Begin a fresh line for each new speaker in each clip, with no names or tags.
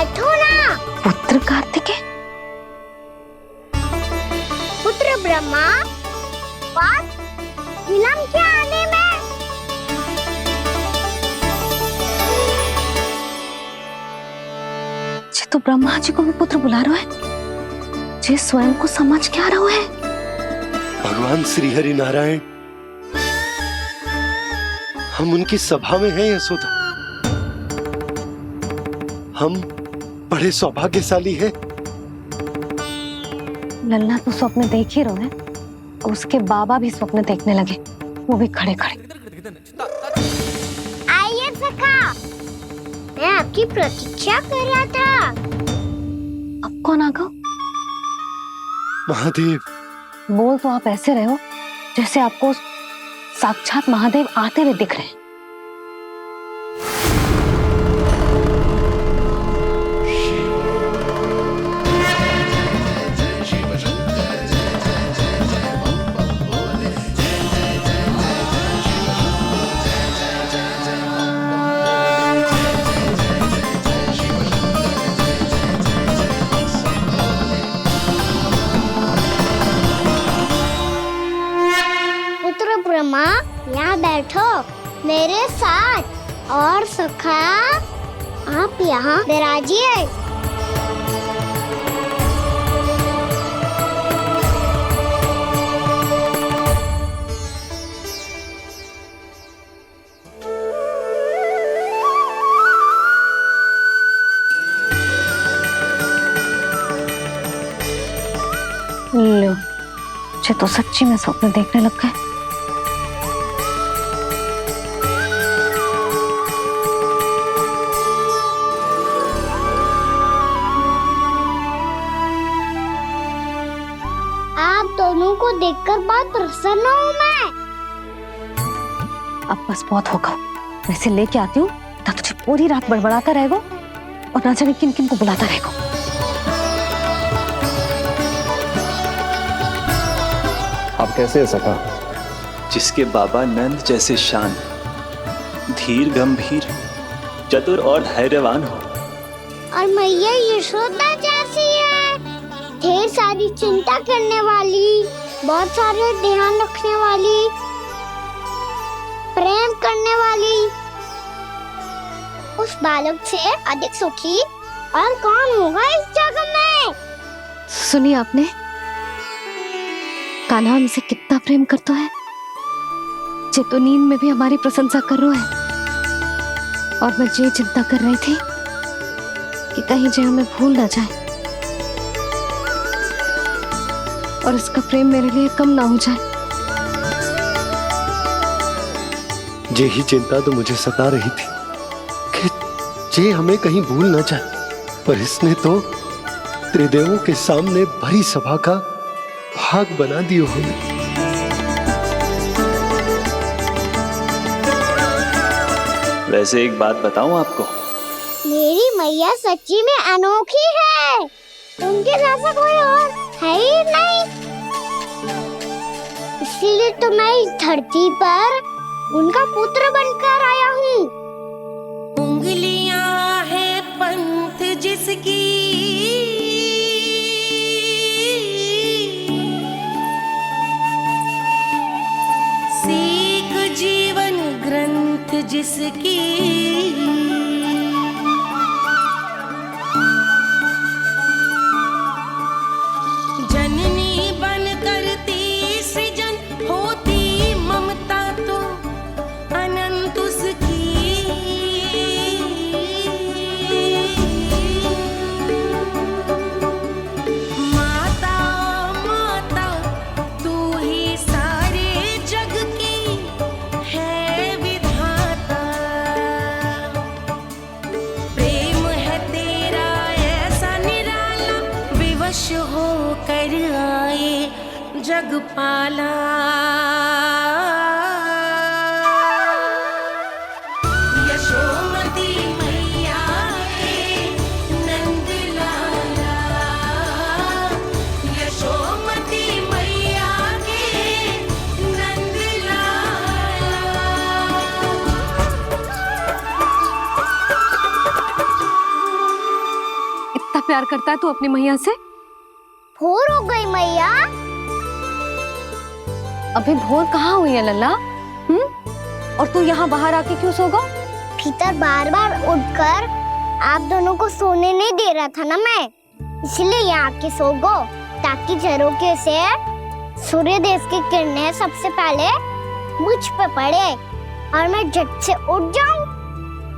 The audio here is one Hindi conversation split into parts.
बैठो ना।
पुत्र कार्तिकेय,
पुत्र ब्रह्मा, बात विलंब क्या आने में?
जे तो ब्रह्मा जी को भी पुत्र बुला रहा है, जे स्वयं को समझ क्या रहा है।
भगवान श्री हरि नारायण, हम उनकी सभा में हैं यशोदा। हम बड़े सौभाग्यशाली हैं।
लल्ला तो स्वप्न देख ही रहे हैं, उसके बाबा भी स्वप्न देखने लगे, वो भी खड़े खड़े।
आइए सखा, मैं आपकी प्रतीक्षा कर रहा था।
अब कौन आ गया?
महादेव।
बोल तो आप ऐसे रहे हो जैसे आपको साक्षात महादेव आते हुए दिख रहे हैं।
ब्रह्मा, यहाँ बैठो मेरे साथ। और सखा, आप यहाँ विराजिए।
लो, मुझे तो सच्ची में स्वप्न देखने लग गए।
दोनों को देखकर बहुत प्रसन्न हूँ मैं।
अब बस बहुत होगा, वैसे लेके आती हूँ ना, तुझे पूरी रात बड़बड़ाता रहेगा और ना जाने किन किन को बुलाता रहेगा।
आप कैसे है सखा?
जिसके बाबा नंद जैसे शान, धीर गंभीर, चतुर और धैर्यवान हो,
और मैया यशोदा जैसी है, ढेर सारी चिंता करने वाली, बहुत सारे ध्यान रखने वाली, प्रेम करने वाली। उस बालक से अधिक सुखी और कौन होगा इस जगत में?
सुनिए आपने, कान्हा हमसे कितना प्रेम करता है, जे तो नींद में भी हमारी प्रशंसा कर रहा है। और मैं ये चिंता कर रही थी कि कहीं जे हमें भूल ना जाए और इसका प्रेम मेरे लिए कम ना हो जाए।
यही चिंता तो मुझे सता रही थी कि जे हमें कहीं भूल ना जाए, पर इसने तो त्रिदेवों के सामने भरी सभा का भाग बना दियो हमें।
वैसे एक बात बताऊं आपको,
मेरी मैया सच्ची में अनोखी है, उनके जैसा कोई और है ही नहीं। इसलिए तो मैं इस धरती पर उनका पुत्र बनकर आया हूँ।
उंगलियां है पंथ जिसकी, सीख जीवन ग्रंथ जिसकी, जननी बन करती सृजन होती ममता तो अनंत उसकी। माता माता तू ही सारे जग की है विधाता, प्रेम है तेरा ऐसा निराला, विवश हो कर आए जग पाला। यशोमती मैया के नंद लाला, यशोमती मैया के नंद लाला।
प्यार करता है तू अपनी मैया से?
भोर हो गई मैया।
अभी भोर कहाँ हुई है लल्ला? और तू यहाँ बाहर आके क्यों सो गया?
भीतर बार बार उठकर आप दोनों को सोने नहीं दे रहा था ना मैं, इसलिए यहाँ आके सो गो, ताकि झरोके से सूर्य देव की किरणें सबसे पहले मुझ पे पड़े और मैं झट से उठ जाऊं।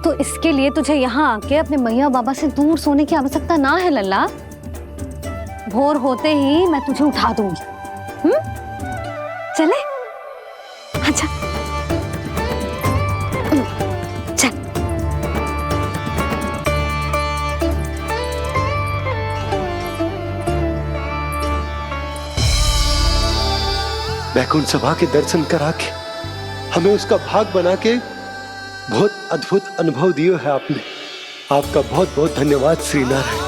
तो इसके लिए तुझे यहाँ आके अपने मैया बाबा से दूर सोने की आवश्यकता ना है लल्ला। भोर होते ही मैं तुझे उठा दूंगी। चले? अच्छा चल।
वैकुंठ सभा के दर्शन करा के हमें उसका भाग बना के बहुत अद्भुत अनुभव दिए है आपने। आपका बहुत बहुत धन्यवाद श्री नारायण।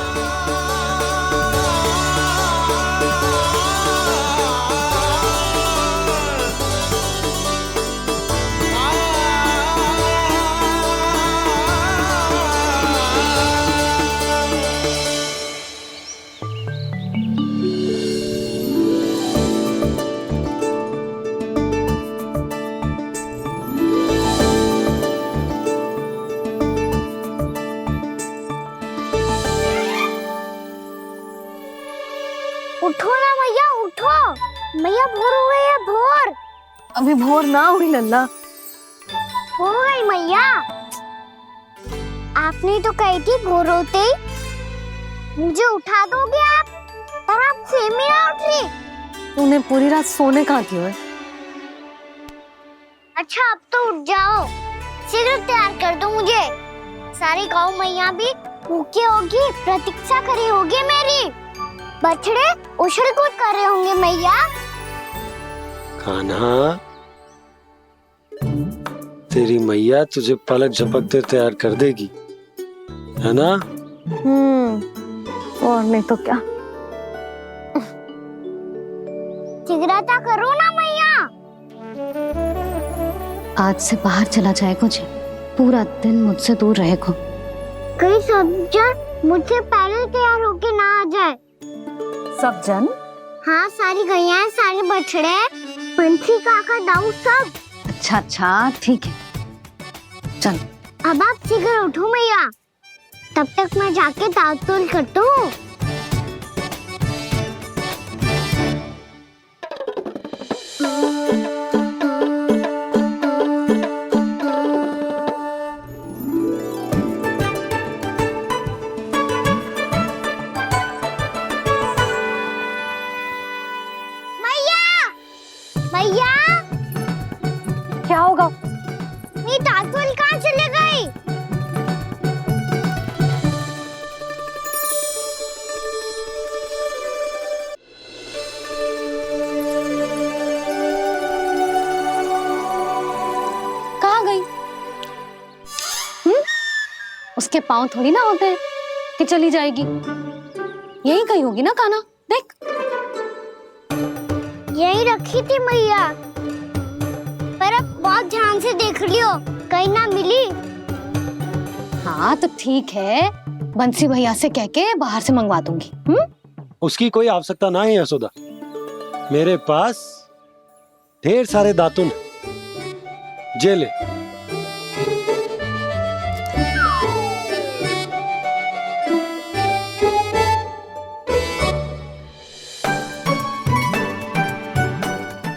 उठो ना मैया, उठो। मैया भोर हो गई है, भोर
अभी भोर ना हुई लल्ला।
हो गई मैया। आपने तो कही थी भोर होते ही मुझे उठा दोगे आप, पर आप सेम ही ना उठी।
तूने पूरी रात सोने कहाँ की है?
अच्छा अब तो उठ जाओ, शीघ्र तैयार कर दो मुझे। सारी गाँव मैया भी भूखी होगी, प्रतीक्षा करी होगी मेरी। बछड़े उछल कूद कर रहे होंगे मैया।
कान्हा, तेरी मैया तुझे पलक झपकते तैयार कर देगी, है ना?
और नहीं तो क्या।
शीघ्रता करो ना मैया।
आज से बाहर चला जाएगा जी, पूरा दिन मुझसे दूर रहेगा।
कहीं सब जन मुझसे पहले तैयार होके ना आ जाए।
सब जन?
हाँ, सारी गैया, सारे बछड़े, पंछी, काका, दाऊ सब।
अच्छा अच्छा ठीक है, चल।
अब आप शीघ्र उठो मैया, तब तक मैं जाके ताल-तोल करता हूँ। मैया,
क्या होगा?
मेरी ताल-तोल कहाँ चले गई?
कहाँ गई? उसके पाँव थोड़ी ना होते हैं कि चली जाएगी। यही कहीं होगी ना कान्हा, देख।
यही रखी थी मैया, पर अब बहुत ध्यान से देख लियो, कहीं ना मिली।
हाँ तो ठीक है, बंसी भैया से कह के बाहर से मंगवा दूंगी।
उसकी कोई आवश्यकता ना है यशोदा, मेरे पास ढेर सारे दातुन जे ले।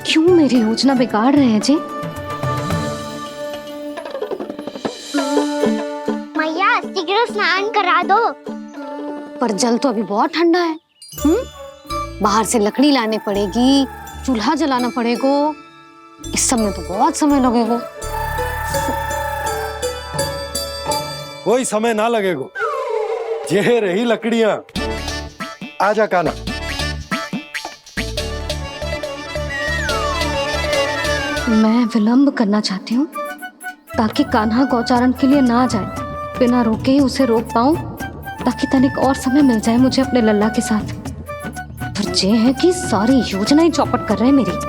क्यों मेरी योजना बिगाड़ रहे हैं जी?
मैया शीघ्र स्नान करा दो।
पर जल तो अभी बहुत ठंडा है। बाहर से लकड़ी लाने पड़ेगी, चूल्हा जलाना पड़ेगा। इस सब में तो बहुत समय लगेगा।
कोई समय ना लगेगा, ये रही लकड़ियां। आजा कान्हा।
मैं विलंब करना चाहती हूँ ताकि कान्हा गौचारण के लिए ना जाए, बिना रोके ही उसे रोक पाऊं, ताकि तनिक और समय मिल जाए मुझे अपने लल्ला के साथ। पर ये है कि सारी योजना ही चौपट कर रहे हैं मेरी।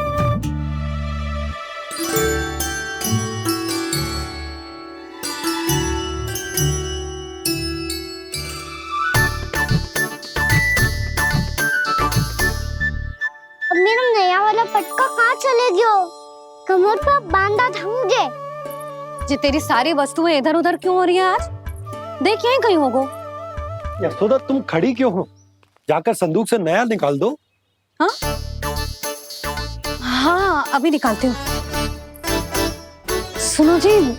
कमर पर बांधा था मुझे।
जी तेरी सारी वस्तुएं इधर उधर क्यों हो रही है आज? देख यहीं कहीं होगो।
यशोदा तुम खड़ी क्यों हो? जाकर संदूक से नया निकाल दो।
हाँ हाँ अभी निकालती हूँ। सुनो जी,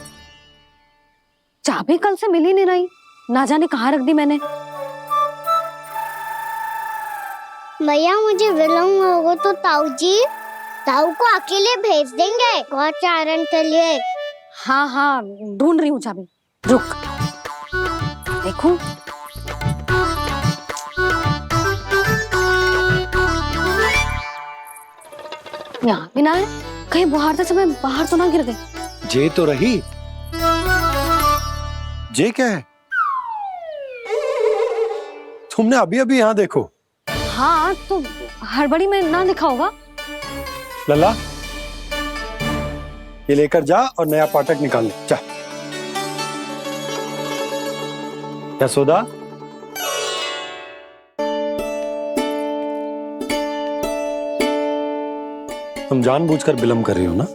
चाबी कल से मिल ही नहीं रही, ना जाने कहाँ रख दी मैंने।
भैया मुझे विलम्ब होगा तो ताऊ को अकेले भेज देंगे गौचारण के लिए।
हाँ हाँ ढूंढ रही हूँ चाबी, रुक। देखूं यहाँ भी ना है, कहीं बुहारते समय बाहर तो ना गिर गई।
जे तो रही। जे क्या है? तुमने अभी अभी यहाँ देखो।
हाँ तो हड़बड़ी में ना लिखा होगा।
लल्ला ये लेकर जा और नया पाठक निकाल ले जा। यशोदा तुम जानबूझकर विलम्ब कर रही हो ना?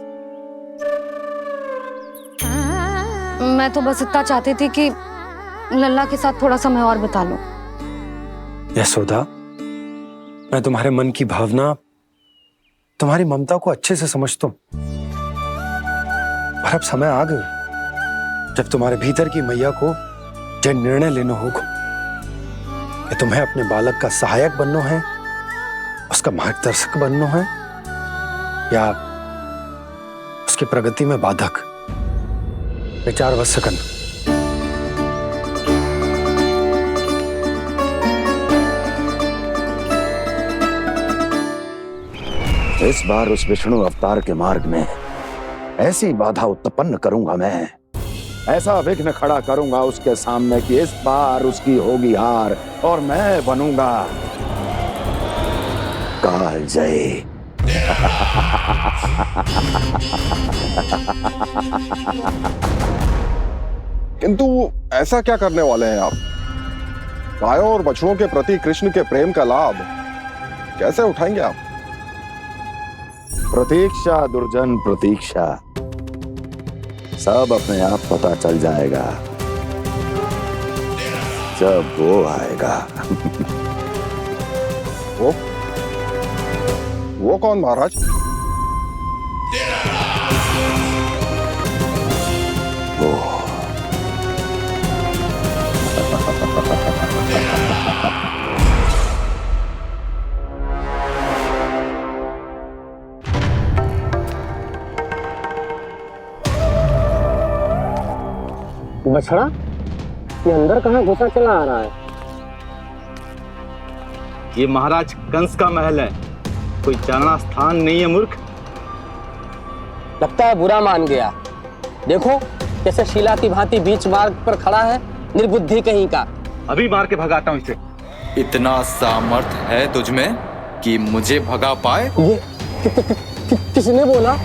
मैं तो बस इतना चाहती थी कि लल्ला के साथ थोड़ा समय और बिता लूं।
यशोदा मैं तुम्हारे मन की भावना, तुम्हारी ममता को अच्छे से समझता हूं। पर अब समय आ गया जब तुम्हारे भीतर की मैया को जो निर्णय लेना होगा कि तुम्हें अपने बालक का सहायक बनना है, उसका मार्गदर्शक बनना है, या उसकी प्रगति में बाधक। विचार अवश्य करना।
इस बार उस विष्णु अवतार के मार्ग में ऐसी बाधा उत्पन्न करूंगा मैं, ऐसा विघ्न खड़ा करूंगा उसके सामने कि इस बार उसकी होगी हार और मैं बनूंगा कालजयी।
किंतु ऐसा क्या करने वाले हैं आप? गायों और बछड़ों के प्रति कृष्ण के प्रेम का लाभ कैसे उठाएंगे आप?
प्रतीक्षा दुर्जन प्रतीक्षा, सब अपने आप पता चल जाएगा जब वो आएगा।
वो कौन महाराज?
वो
बछड़ा ये अंदर कहाँ घुसा चला आ रहा है?
ये महाराज कंस का महल है, कोई जाना स्थान नहीं है मूर्ख।
लगता है बुरा मान गया। देखो कैसे शिला की भांति बीच मार्ग पर खड़ा है, निर्बुद्धि कहीं का।
अभी मार के भगाता हूँ इसे।
इतना सामर्थ है तुझमें कि मुझे भगा पाए?
ये किसने बोला?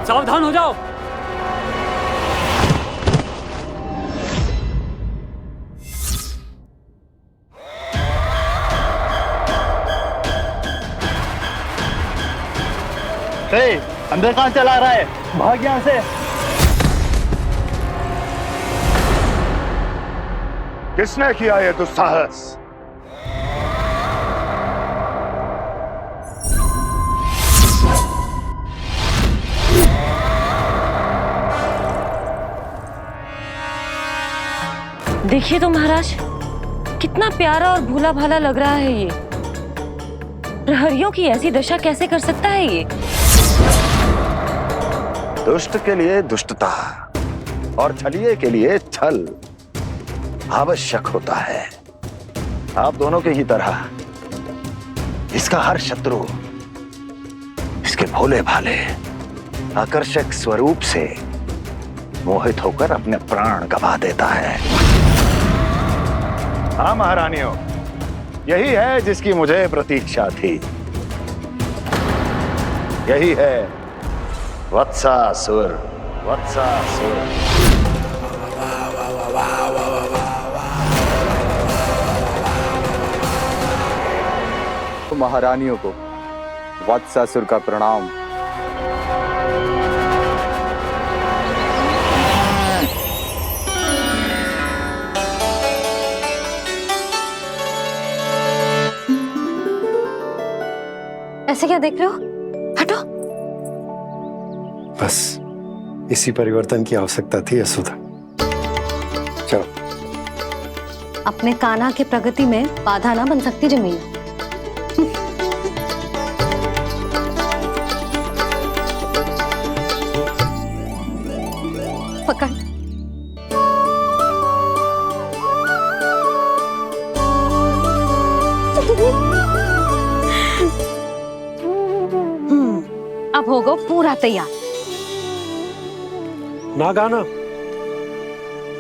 सावधान हो जाओ। अंदर कहाँ चला रहा है? भाग यहाँ से।
किसने किया ये दुस्साहस?
देखिए तो महाराज, कितना प्यारा और भोला भाला लग रहा है ये। प्रहरियों की ऐसी दशा कैसे कर सकता है ये?
दुष्ट के लिए दुष्टता और छलिए के लिए छल आवश्यक होता है। आप दोनों के ही तरह इसका हर शत्रु इसके भोले भाले आकर्षक स्वरूप से मोहित होकर अपने प्राण गंवा देता है।
हाँ महारानियों,
यही है जिसकी मुझे प्रतीक्षा थी। यही है वत्सासुर। वत्सासुर।
महारानियों को वत्सासुर का प्रणाम।
ऐसे क्या देख रहे हो? हटो।
बस इसी परिवर्तन की आवश्यकता थी यशोदा। चलो।
अपने कान्हा की प्रगति में बाधा ना बन सकती जमीन। पकड़। अब होगा पूरा तैयार।
ना गाना,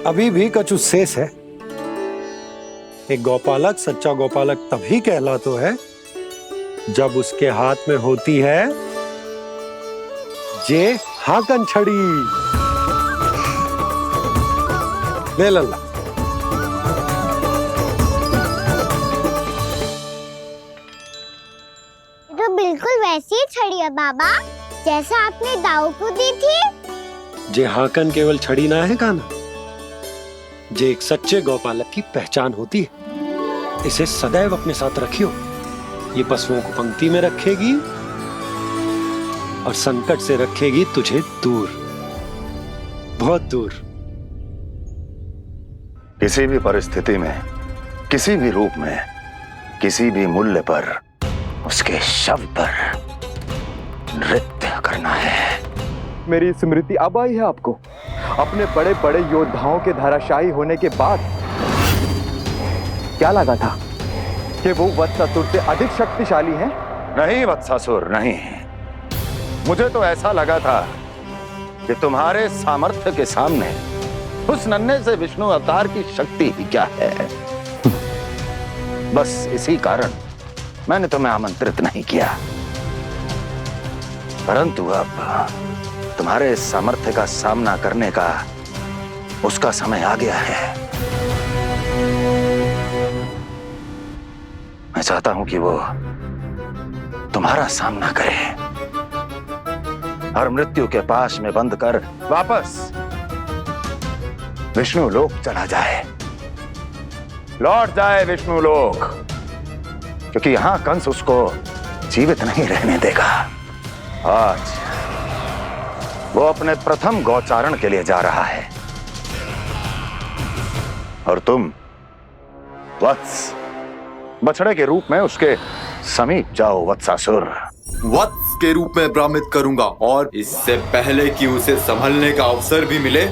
अभी भी कछु शेष है। एक गौपालक सच्चा गौपालक तभी कहलाता है जब उसके हाथ में होती है जे हाकन छड़ी। ले लल्ला।
तो बिल्कुल वैसी ही छड़ी है बाबा जैसा आपने दाऊ को दी थी।
जे हाकन केवल छड़ी ना है गाना, जे एक सच्चे गौपालक की पहचान होती है। इसे सदैव अपने साथ रखियो। ये पशुओं को पंक्ति में रखेगी और संकट से रखेगी तुझे दूर, बहुत दूर।
किसी भी परिस्थिति में, किसी भी रूप में, किसी भी मूल्य पर उसके शव पर नृत्य करना है।
मेरी स्मृति अब आई है आपको? अपने बड़े बड़े योद्धाओं के धराशायी होने के बाद क्या लगा था कि वो वत्सासुर से अधिक शक्तिशाली हैं?
नहीं वत्सासुर, नहीं। मुझे तो ऐसा लगा था कि तुम्हारे सामर्थ्य के सामने उस नन्हे से विष्णु अवतार की शक्ति ही क्या है। बस इसी कारण मैंने तुम्हें आमंत्रित नहीं किया। परंतु अब तुम्हारे सामर्थ्य का सामना करने का उसका समय आ गया है। मैं चाहता हूं कि वो तुम्हारा सामना करे और मृत्यु के पाश में बंद कर वापस विष्णु लोक चला जाए, लौट जाए विष्णु लोक, क्योंकि यहां कंस उसको जीवित नहीं रहने देगा। आज वो अपने प्रथम गौचारण के लिए जा रहा है और तुम वत्स बछड़े के रूप में उसके समीप जाओ वत्सासुर।
वत्स के रूप में भ्रमित करूंगा और इससे पहले कि उसे संभलने का अवसर भी मिले,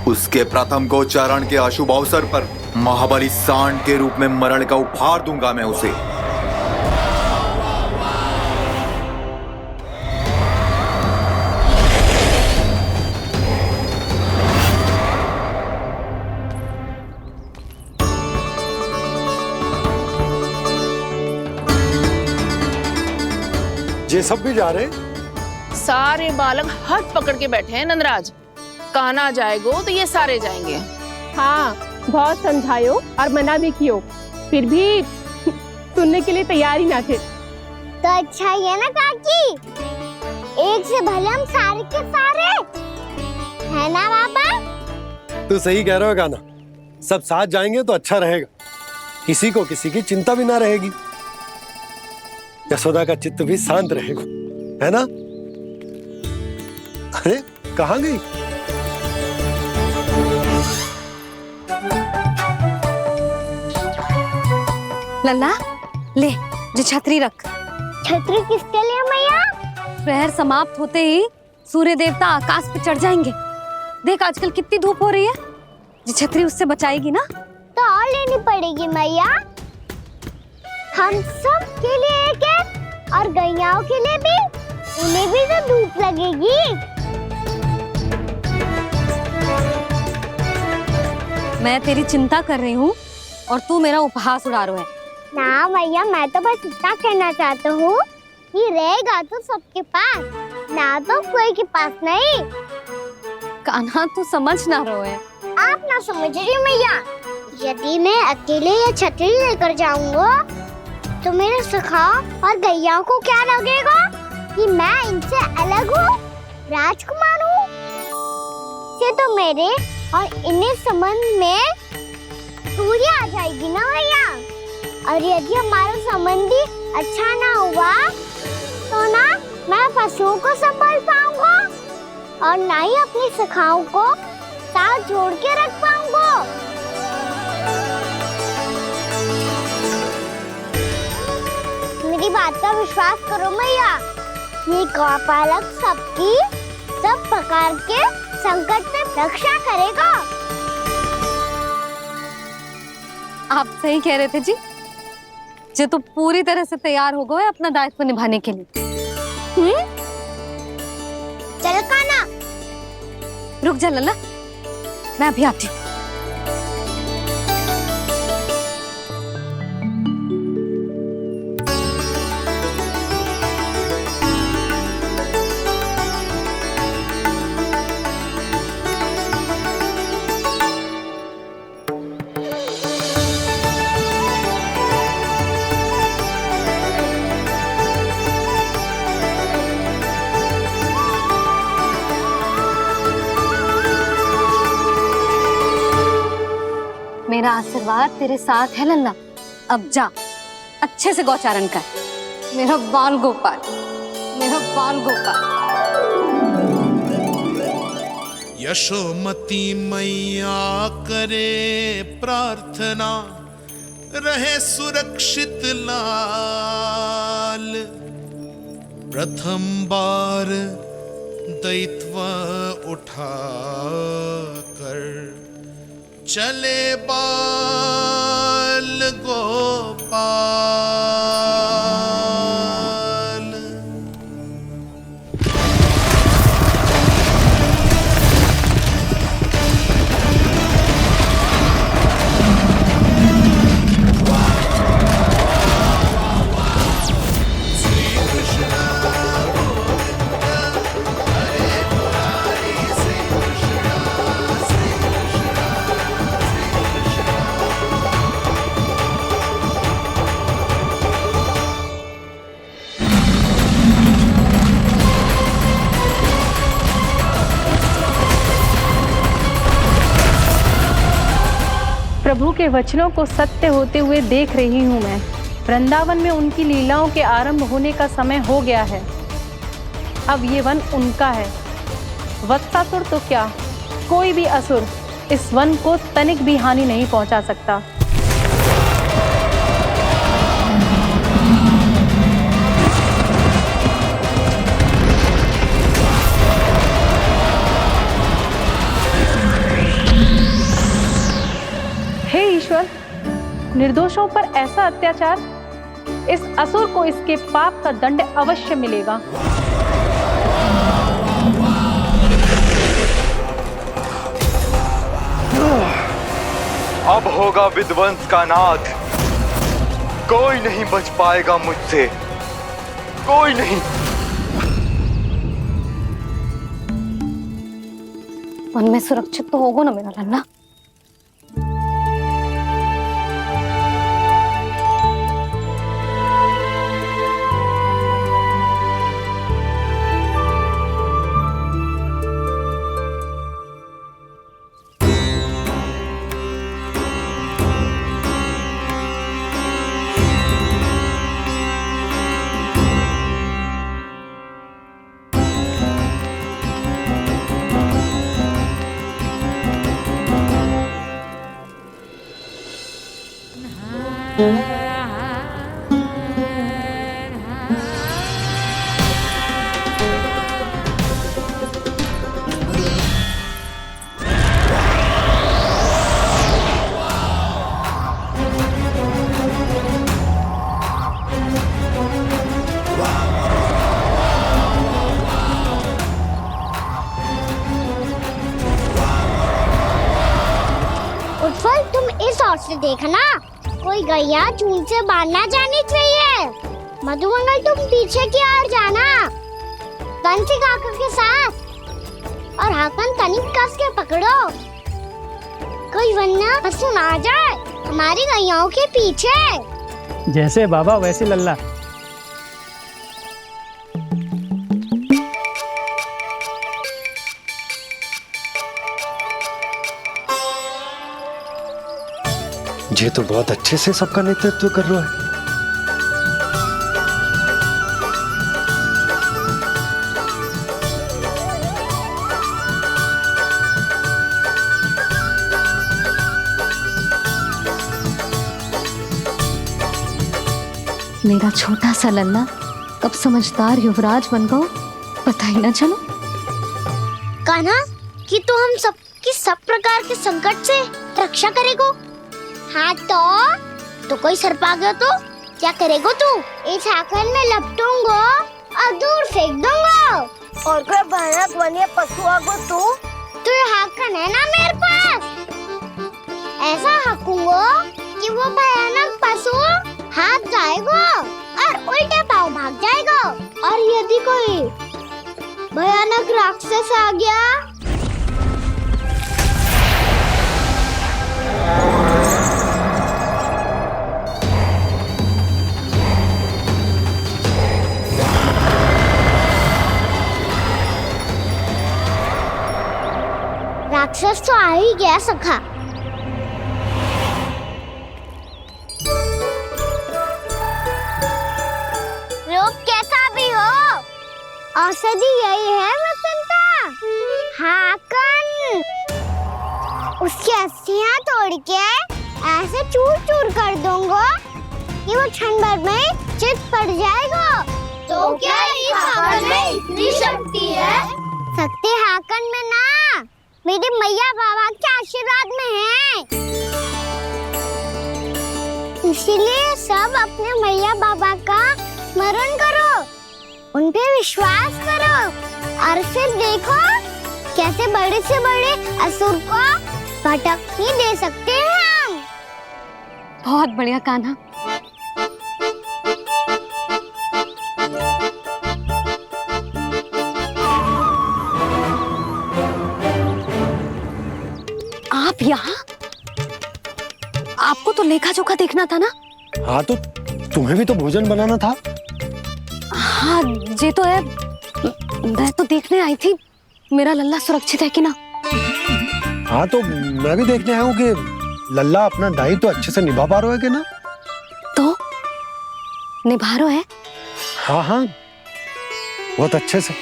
उसके प्रथम गोचारण के अशुभ अवसर पर महाबली सांड के रूप में मरण का उपहार दूंगा मैं उसे।
ये सब भी जा रहे?
सारे बालक हाथ पकड़ के बैठे हैं नंदराज। कान्हा जाएगो तो ये सारे जाएंगे।
हाँ, बहुत समझायो और मना भी कियो, फिर भी सुनने के लिए तैयार ही ना थे।
तो अच्छा ही है ना काकी, एक से भले हम सारे के सारे है ना बाबा।
तू सही कह रहा हो गाना, सब साथ जाएंगे तो अच्छा रहेगा, किसी को किसी की चिंता भी ना रहेगी, यशोदा का चित्त भी शांत रहेगा, है ना? अरे कहाँ गई?
लल्ला ले, जो छतरी रख।
छतरी किसके लिए मैया?
प्रहर समाप्त होते ही सूर्य देवता आकाश पे चढ़ जाएंगे। देख आजकल कितनी धूप हो रही है, जो छतरी उससे बचाएगी ना।
तो और लेनी पड़ेगी मैया, हम सब के लिए एक एक और गैयाओं के लिए भी, उन्हें भी तो धूप लगेगी।
मैं तेरी चिंता कर रही हूँ और तू मेरा उपहास उड़ा रहा है।
ना भैया, मैं तो बस इतना कहना चाहता हूँ कि रहेगा तो सबके पास, ना तो कोई के पास नहीं।
कान्हा तू समझ ना रहो है।
आप ना समझ रही मैया, यदि मैं अकेले ये छतरी लेकर जाऊंगा तो मेरे सखा और गैया को क्या लगेगा कि मैं इनसे अलग हूँ, राजकुमार हूँ। ये तो मेरे और इन्हें संबंध में दूरी आ जाएगी ना भैया। और यदि हमारा संबंध ही अच्छा ना हुआ तो ना मैं पशुओं को संभाल पाऊंगा और ना ही अपनी सखाओं को साथ जोड़ के रख पाऊंगा। मेरी बात का विश्वास करो मैया, ये गौपालक सबकी सब प्रकार के संकट से रक्षा करेगा।
आप सही कह रहे थे जी। जे तो पूरी तरह से तैयार हो गए अपना दायित्व निभाने के लिए।
चल कान्हा,
रुक जा लल्ला, मैं अभी आती हूँ। मेरा आशीर्वाद तेरे साथ है लल्ला। अब जा, अच्छे से गौचारण कर। मेरा बाल गोपाल, मेरा बाल गोपाल।
यशोमती मैया करे प्रार्थना, रहे सुरक्षित लाल। प्रथम बार दैत्व उठा कर चले बाल गोपाल।
प्रभु के वचनों को सत्य होते हुए देख रही हूँ मैं। वृंदावन में उनकी लीलाओं के आरंभ होने का समय हो गया है। अब ये वन उनका है। वत्सासुर तो क्या, कोई भी असुर इस वन को तनिक भी हानि नहीं पहुंचा सकता। हे ईश्वर, निर्दोषों पर ऐसा अत्याचार, इस असुर को इसके पाप का दंड अवश्य मिलेगा।
अब होगा विध्वंस का नाद। कोई नहीं बच पाएगा मुझसे, कोई नहीं।
वन में सुरक्षित तो होगा ना मेरा लल्ला।
उत्पल, तुम इस ओर से देखना, कोई गैया चूल से बांधना जानी चाहिए। मधुमंगल तुम पीछे की ओर जाना कंसी काका के साथ, और हाकन तनिक कस के पकड़ो, कोई वरना पशु ना जाए हमारी गैयाओं के पीछे।
जैसे बाबा वैसे लल्ला।
ये तो बहुत अच्छे से सबका नेतृत्व कर रहा है।
मेरा छोटा सा लल्ला कब समझदार युवराज बन गो पता ही ना चलो।
कान्हा कि तू हम सबकी सब प्रकार के संकट से रक्षा करेगो। हाँ तो कोई सर्प आ गया तो क्या करेगो तू? इस हाकन में लपटूंगो और दूर फेंक दूंगा। और कोई भयानक वन्य पशु आगो तो ये हाकन है ना मेरे पास, ऐसा हाकूंगो कि वो भयानक पशु हाथ जाएगा और उल्टे पाँव भाग जाएगा। और यदि कोई भयानक राक्षस आ गया राक्षस तो आ ही गया सखा। रूप कैसा भी हो औषधि यही है वसंता। हाकन उसकी अस्थियां तोड़ के ऐसे चूर चूर कर दूंगा कि वो क्षण भर में चित पड़ जाएगा। तो क्या इस हाकन में इतनी शक्ति है? शक्ति हाकन में ना मेरे मैया बाबा के आशीर्वाद में है। इसीलिए सब अपने मैया बाबा का स्मरण करो, उन पे विश्वास करो और फिर देखो कैसे बड़े से बड़े असुर को भटक ही दे सकते हैं हम।
बहुत बढ़िया कान्हा। आप यहाँ? आपको तो लेखा जोखा देखना था ना?
हाँ तो तुम्हें भी तो भोजन बनाना था।
हाँ ये तो है, मैं तो देखने आई थी मेरा लल्ला सुरक्षित है कि ना।
हाँ तो मैं भी देखने आया हूँ कि लल्ला अपना दायित्व तो अच्छे से निभा पा रहा है कि ना।
तो निभा रहा है?
हाँ हाँ बहुत अच्छे से।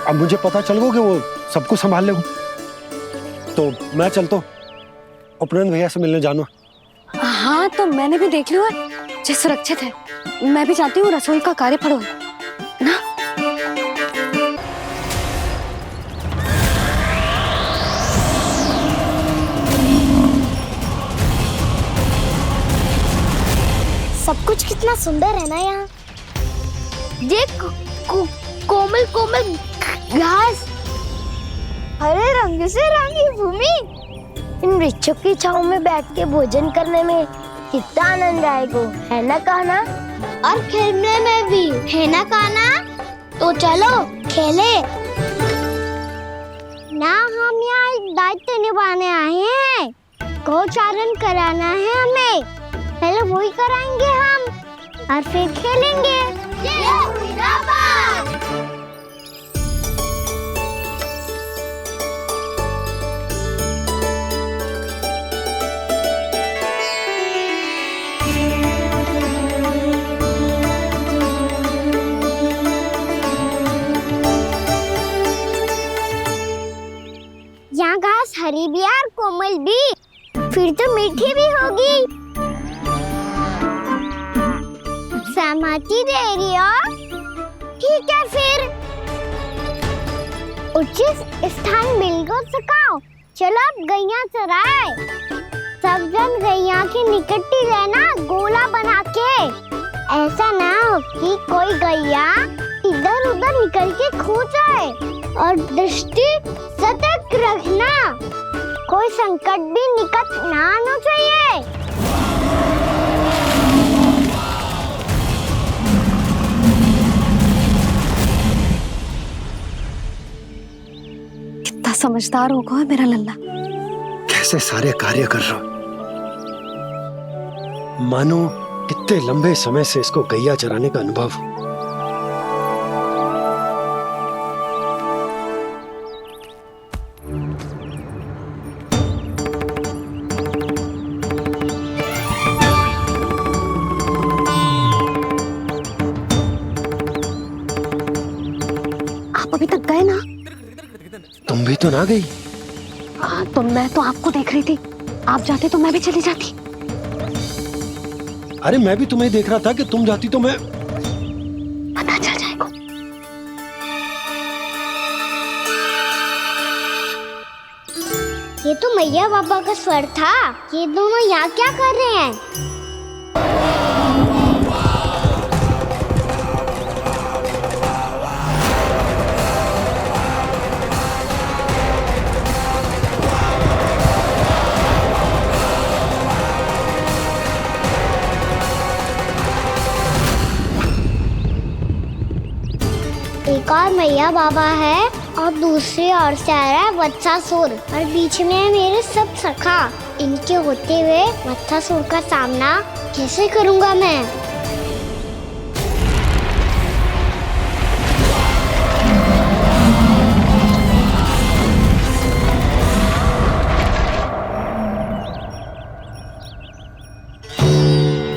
अब मुझे पता चल गया कि वो सबको संभाल लेगा। तो मैं चलता हूँ, उपनंद भैया से मिलने जाना।
हाँ तो मैंने भी देख लिया जो सुरक्षित है। मैं भी चाहती हूँ रसोई का कार्य पड़ो ना।
सब कुछ कितना सुंदर है ना यहाँ। देख कोमल कोमल घास, हरे रंग से रंगी भूमि। इन वृक्षों की छांव में बैठ के भोजन करने में कितना आनंद आएगा, है ना कान्हा? और खेलने में भी, है ना कान्हा? तो चलो खेले ना। हम यहाँ एक दायित्व निभाने आए हैं, गोचारण कराना है हमें। पहले वही कराएंगे हम और फिर खेलेंगे। यहाँ घास हरी भी और कोमल भी, फिर तो मीठी भी होगी। सहमति दे रही हो? ठीक है फिर उचित स्थान मिलकर सकाओ। चलो अब गैया चराए। सब जन गैया के निकट ही रहना, गोला बना के। ऐसा ना हो कि कोई गैया इधर उधर निकल के खो जाए। और दृष्टि सतर्क रखना। कोई संकट भी निकट ना आना चाहिए।
कितना समझदार होगा मेरा लल्ला।
कैसे सारे कार्य कर रहा हूं, मानो कितने लंबे समय से इसको गैया चराने का अनुभव हो।
आप अभी तक गए ना?
तुम भी तो ना गई।
तो मैं तो आपको देख रही थी, आप जाते तो मैं भी चली जाती।
अरे मैं भी तुम्हें देख रहा था कि तुम जाती तो मैं।
पता चल जाएगा।
ये तो मैया बाबा का स्वर था। ये दोनों यहाँ क्या कर रहे हैं? एक और मैया बाबा है और दूसरी ओर से आ रहा है वत्सासुर और बीच में है मेरे सब सखा। इनके होते हुए वत्सासुर का सामना कैसे करूंगा मैं?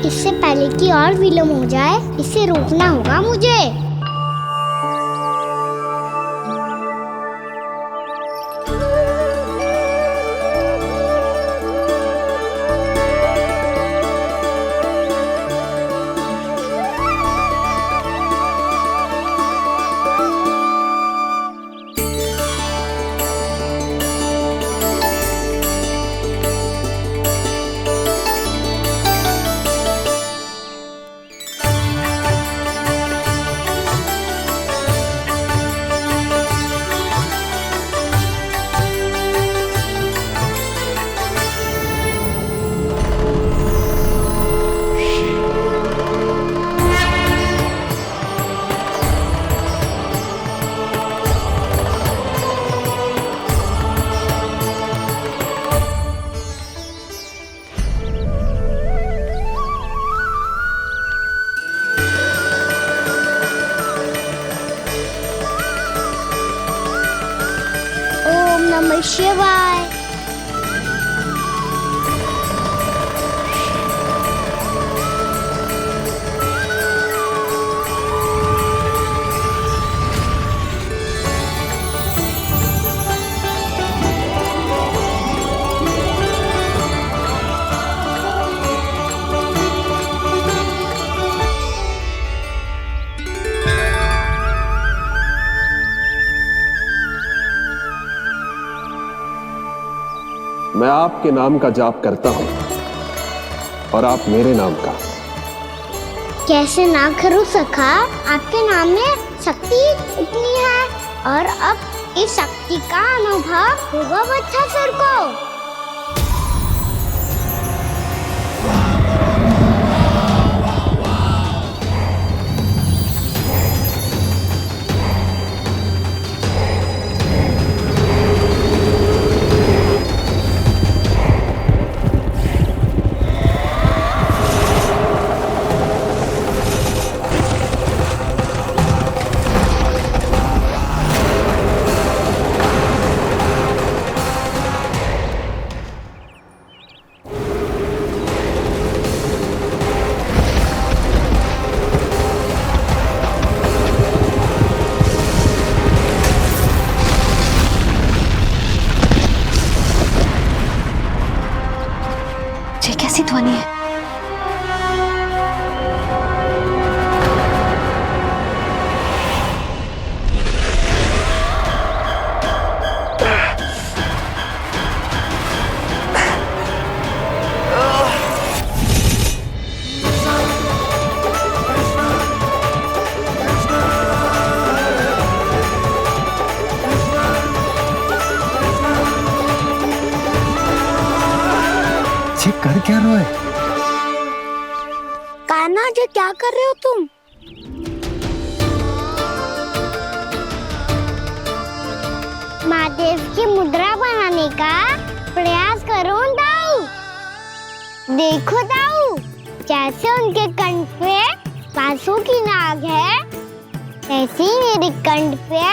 इससे पहले कि और विलम्ब हो जाए, इसे रोकना होगा मुझे। ओम नमः शिवाय।
मैं आपके नाम का जाप करता हूं और आप मेरे नाम का।
कैसे ना करूं सखा? आपके नाम में शक्ति इतनी है और अब इस शक्ति का अनुभव होगा वत्सासुर को।
क्या रोए?
कान्हा जी क्या कर रहे हो तुम? महादेव की मुद्रा बनाने का प्रयास करो दाऊ। देखो दाऊ, जैसे उनके कंठ पे वासु की नाग है, ऐसे ही मेरे कंठ पे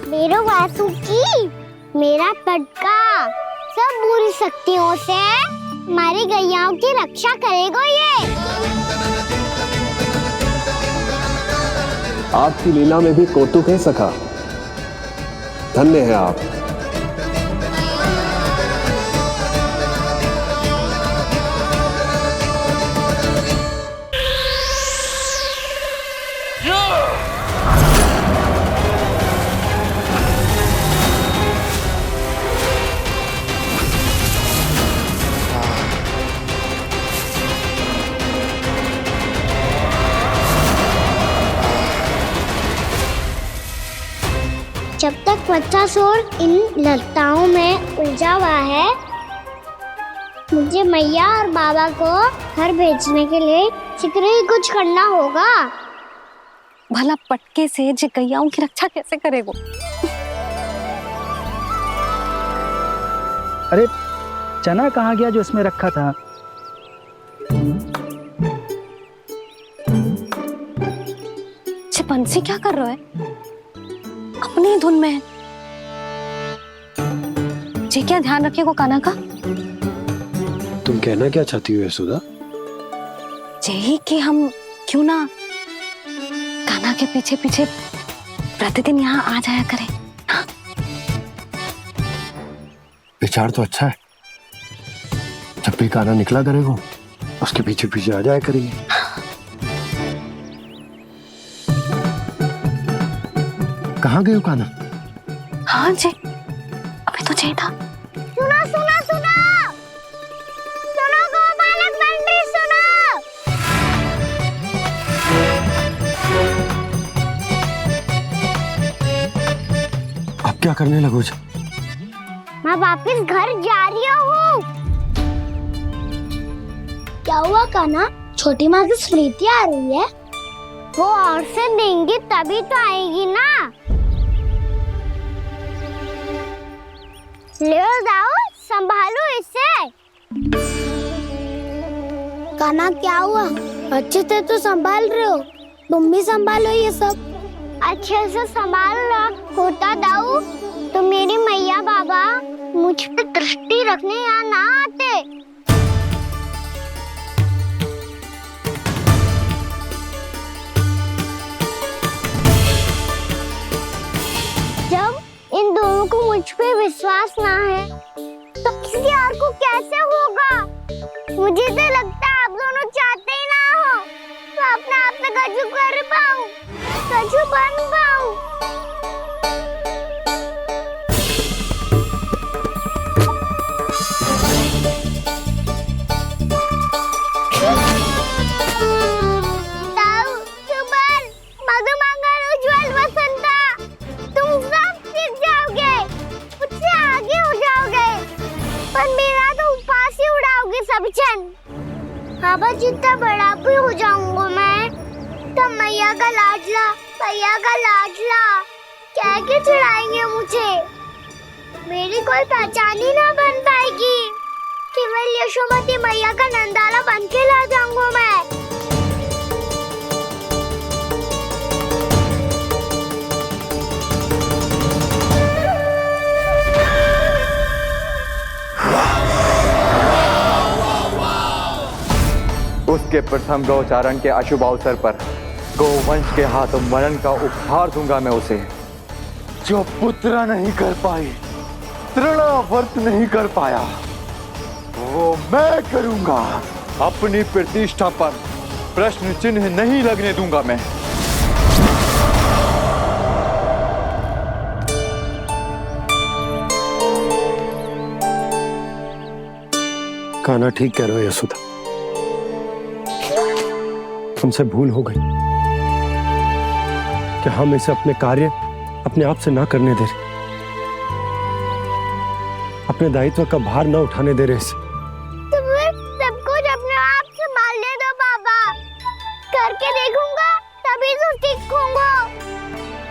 मेरो वासु की मेरा पटका सब बुरी शक्तियों से हमारी गैयाओं की रक्षा करेगा ये।
आपकी लीला में भी कौतुक है सखा, धन्य है आप।
जब तक बच्चासुर इन लताओं में उलझा हुआ है, मुझे मैया और बाबा को घर भेजने के लिए शीघ्र ही कुछ करना होगा।
भला पटके से जे गैयाओं की रक्षा कैसे करेगो?
अरे चना कहाँ गया जो इसमें रखा था?
बंसी क्या कर रहा है? अपनी धुन में है। जी क्या ध्यान रखिएगा कान्हा का।
तुम कहना क्या चाहती हो यशोदा?
यही कि हम क्यों ना कान्हा के पीछे पीछे प्रतिदिन यहाँ आ जाया करें। हाँ?
विचार तो अच्छा है। जब भी कान्हा निकला करेगा उसके पीछे पीछे आ जाया करेंगे। कहाँ गए हो कान्हा?
हाँ जी, अभी तो चाहिए था।
सुनो सुनो सुनो सुनो गोपालक पंडित सुनो।
अब क्या करने लगो?
मैं वापस घर जा रही हूँ। क्या हुआ कान्हा? छोटी माँ की स्मृति आ रही है। वो और से देंगी तभी तो आएगी ना। ले जाओ, संभालो इसे। कान्हा क्या हुआ? अच्छे से तो संभाल रहे हो, तुम भी संभालो ये सब। अच्छे से संभाल होता दाऊ तो मेरी मैया बाबा मुझ पे दृष्टि रखने यहाँ ना आते। जब इन दोनों को मुझ पे विश्वास ना है तो किसी और को कैसे होगा? मुझे तो लगता है आप दोनों चाहते ही ना हो तो अपने आप में गजू कर पाऊं, गजू बन पाऊं। बाबा जितना बड़ा भी हो जाऊंगा मैं तो मैया का लाडला कह के चिढ़ाएंगे मुझे। मेरी कोई पहचान ही ना बन पाएगी। केवल यशोमती मैया का नंदाला बन के ला जाऊंगा मैं।
उसके प्रथम गौचारण के अशुभ अवसर पर गोवंश के हाथों मरण का उपहार दूंगा मैं उसे। जो पुत्र नहीं कर पाई, तृणावर्त नहीं कर पाया, वो मैं करूंगा। अपनी प्रतिष्ठा पर प्रश्न चिन्ह नहीं लगने दूंगा मैं।
कान्हा ठीक कह रहे हो यशोदा, तुमसे भूल हो गई कि हम इसे अपने कार्य अपने आप से ना करने दे रहे, अपने दायित्व का भार ना उठाने दे रहे इसे।
तो फिर सबको सीखूंगा,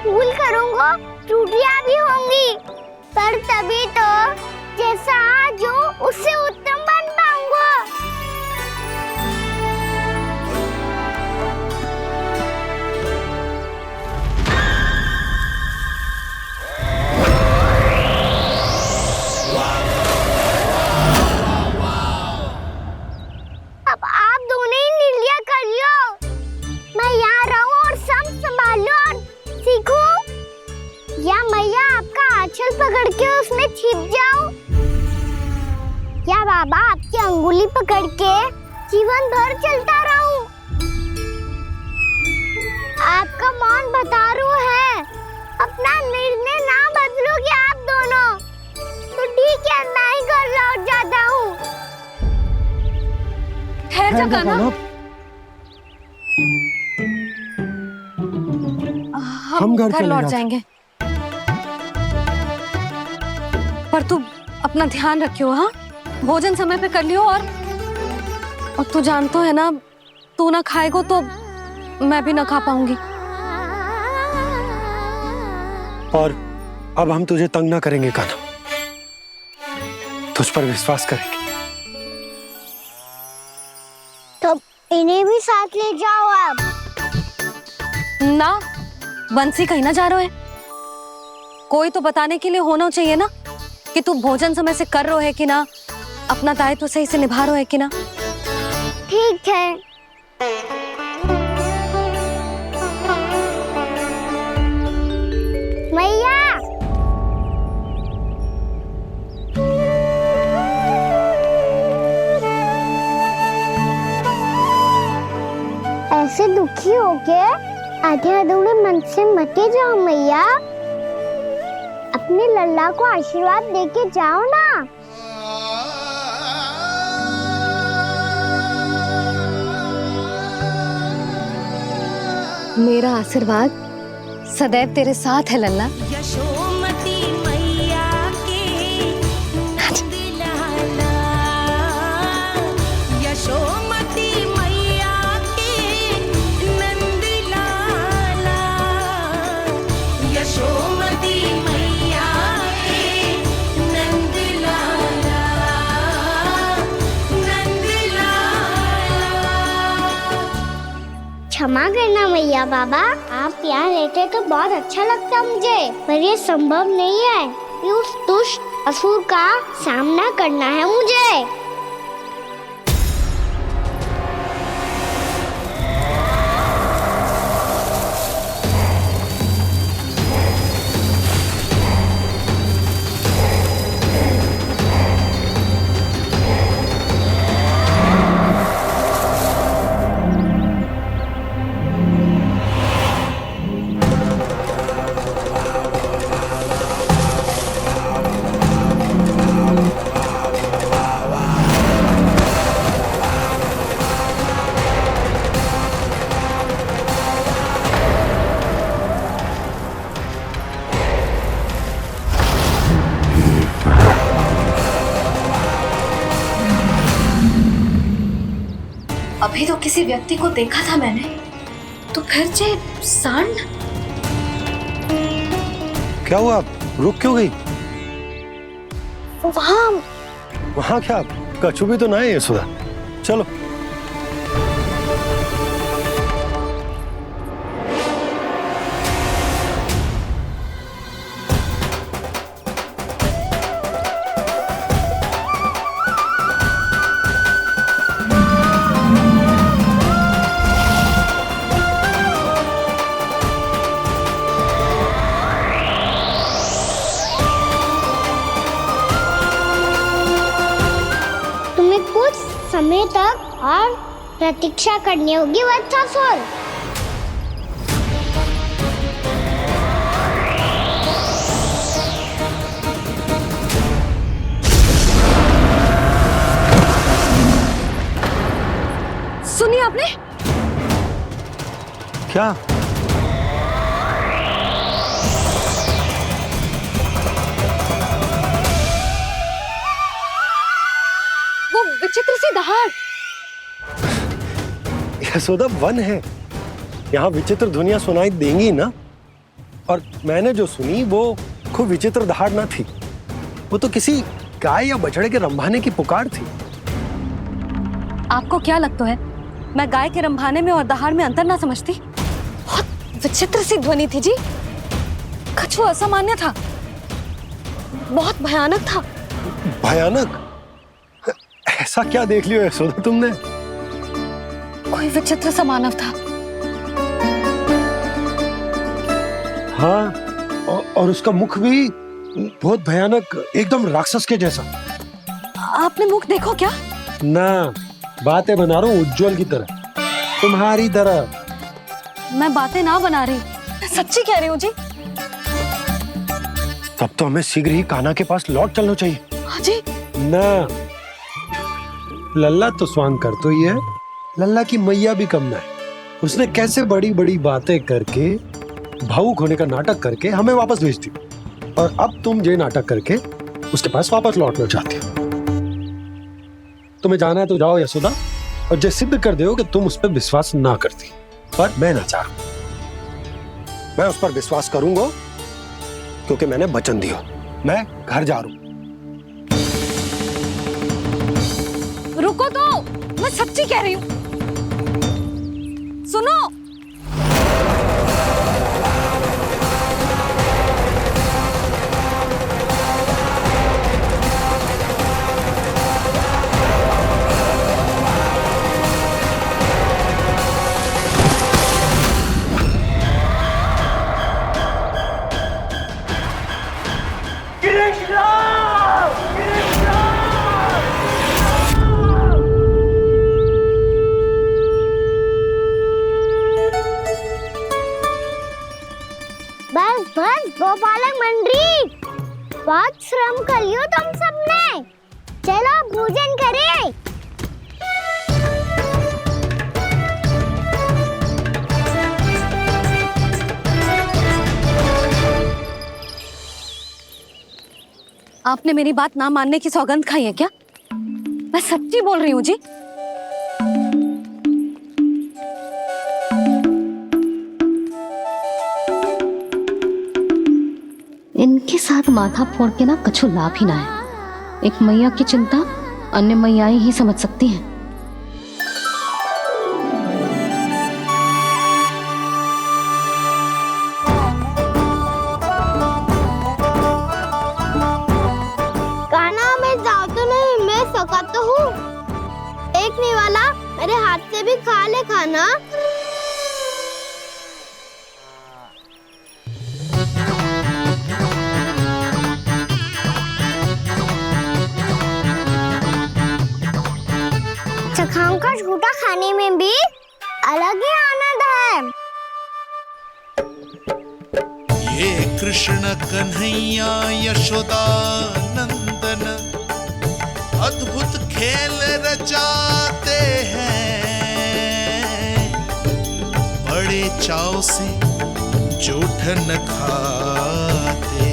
भूल करूंगा, त्रुटियां भी होंगी, पर तभी तो जैसा आज हूँ उससे उत्तम बन पाऊंगा। अब आप दोनों ही निर्णय कर लो, मैं यहाँ रहूं और सब संभालूं और सीखूं, या मैया आपका आंचल पकड़ के उसमें छिप जाऊं, या बाबा आपकी अंगुली पकड़ के जीवन भर चलता रहूं। आपका मौन बतारू है, अपना निर्णय ना बदलोगे आप दोनों तो ठीक है, मैं ही घर लौट जाता हूँ।
ठहर जा कान्हा, हम घर लौट जाएंगे, पर तू अपना ध्यान रखियो। हाँ, भोजन समय पे कर लियो, और तू जानतो है ना, तू ना खाएगो तो मैं भी ना खा पाऊंगी।
और अब हम तुझे तंग ना करेंगे कान्हा, तुझ पर विश्वास करेंगे।
तो इन्हें भी साथ ले जाओ आप।
ना, बंसी कहीं ना जा रहे है, कोई तो बताने के लिए होना चाहिए ना कि तू भोजन समय से कर रहे है कि ना, अपना दायित्व सही से निभा रहे है कि ना।
ठीक है। मैया, ऐसे दुखी होके आधे अधूरे मन से मत जाओ मैया, अपने लल्ला को आशीर्वाद देके जाओ ना।
मेरा आशीर्वाद सदैव तेरे साथ है लल्ला।
यशोमती मैया के नंद लाला, यशोमती मैया के नंद लाला, यशोमती मैया के नंद लाला, नंद लाला।
क्षमा करना मैया बाबा, आप यहाँ रहते तो बहुत अच्छा लगता मुझे, पर ये संभव नहीं है कि उस दुष्ट असुर का सामना करना है मुझे।
अभी तो किसी व्यक्ति को देखा था मैंने, तो फिर से सांड।
क्या हुआ, रुक क्यों गई? वहाँ क्या, कछु भी तो ना है यशोदा, चलो।
समय तक और प्रतीक्षा करनी होगी वत्सासुर।
सुनिए आपने
क्या?
विचित्र सी दहाड़।
यशोदा वन है, यहाँ विचित्र ध्वनियां सुनाई देंगी ना। और मैंने जो सुनी वो खूब विचित्र दहाड़ ना थी, वो तो किसी गाय या बछड़े के रंभाने की पुकार थी।
आपको क्या लगता है मैं गाय के रंभाने में और दहाड़ में अंतर ना समझती? बहुत विचित्र सी ध्वनि थी जी, कुछ वो असामान्य था, बहुत भयानक था।
भयानक? ऐसा क्या देख लियो यशोदा तुमने?
कोई विचित्र सा मानव था।
हाँ, और उसका मुख भी बहुत भयानक, एकदम राक्षस के जैसा।
आपने मुख देखो क्या?
ना, बातें बना रहा हूँ उज्जवल की तरह, तुम्हारी तरह।
मैं बातें ना बना रही, मैं सच्ची कह रही हूँ जी।
तब तो हमें शीघ्र ही कान्हा के पास लौट चलना चाहिए।
हाँ जी।
ना, लल्ला तो स्वांग कर तो ही है, लल्ला की मैया भी कम ना है। उसने कैसे बड़ी बड़ी बातें करके, भावुक होने का नाटक करके हमें वापस भेज दी, और अब तुम ये नाटक करके उसके पास वापस लौटना चाहते हो। तुम्हें जाना है तो जाओ यशोदा, और जो सिद्ध कर दो कि तुम उस पर विश्वास ना करती। पर मैं ना चाह, मैं उस पर विश्वास करूंगा क्योंकि मैंने वचन दिया। मैं घर जा रहा हूं।
रुको तो, मैं सच्ची कह रही हूँ, सुनो।
बस बस गोपालक मंडली, बहुत श्रम कर लियो तुम सबने, चलो भोजन करें।
आपने मेरी बात ना मानने की सौगंध खाई है क्या? मैं सच्ची बोल रही हूँ जी। इनके साथ माथा फोड़ के ना कछु लाभ ही ना है। एक मैया की चिंता अन्य मैयाएं ही समझ सकती हैं।
कान्हा मैं जाऊँ तो नहीं, मैं सका तो हूँ, एक नहीं वाला मेरे हाथ से भी खा ले खाना। चखाओं का झूठा खाने में भी अलग ही आनंद है।
ये कृष्ण कन्हैया यशोदा नंदन अद्भुत खेल रचाते हैं, बड़े चाव से जूठन खाते,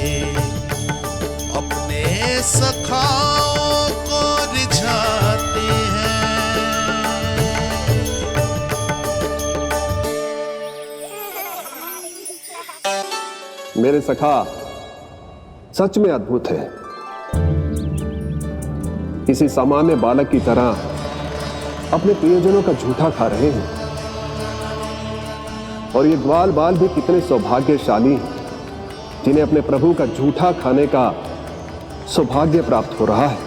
अपने सखाओं को रिझाते हैं।
मेरे सखा सच में अद्भुत है। किसी सामान्य बालक की तरह अपने प्रियजनों का झूठा खा रहे हैं, और ये ग्वाल बाल भी कितने सौभाग्यशाली हैं जिन्हें अपने प्रभु का झूठा खाने का सौभाग्य प्राप्त हो रहा है।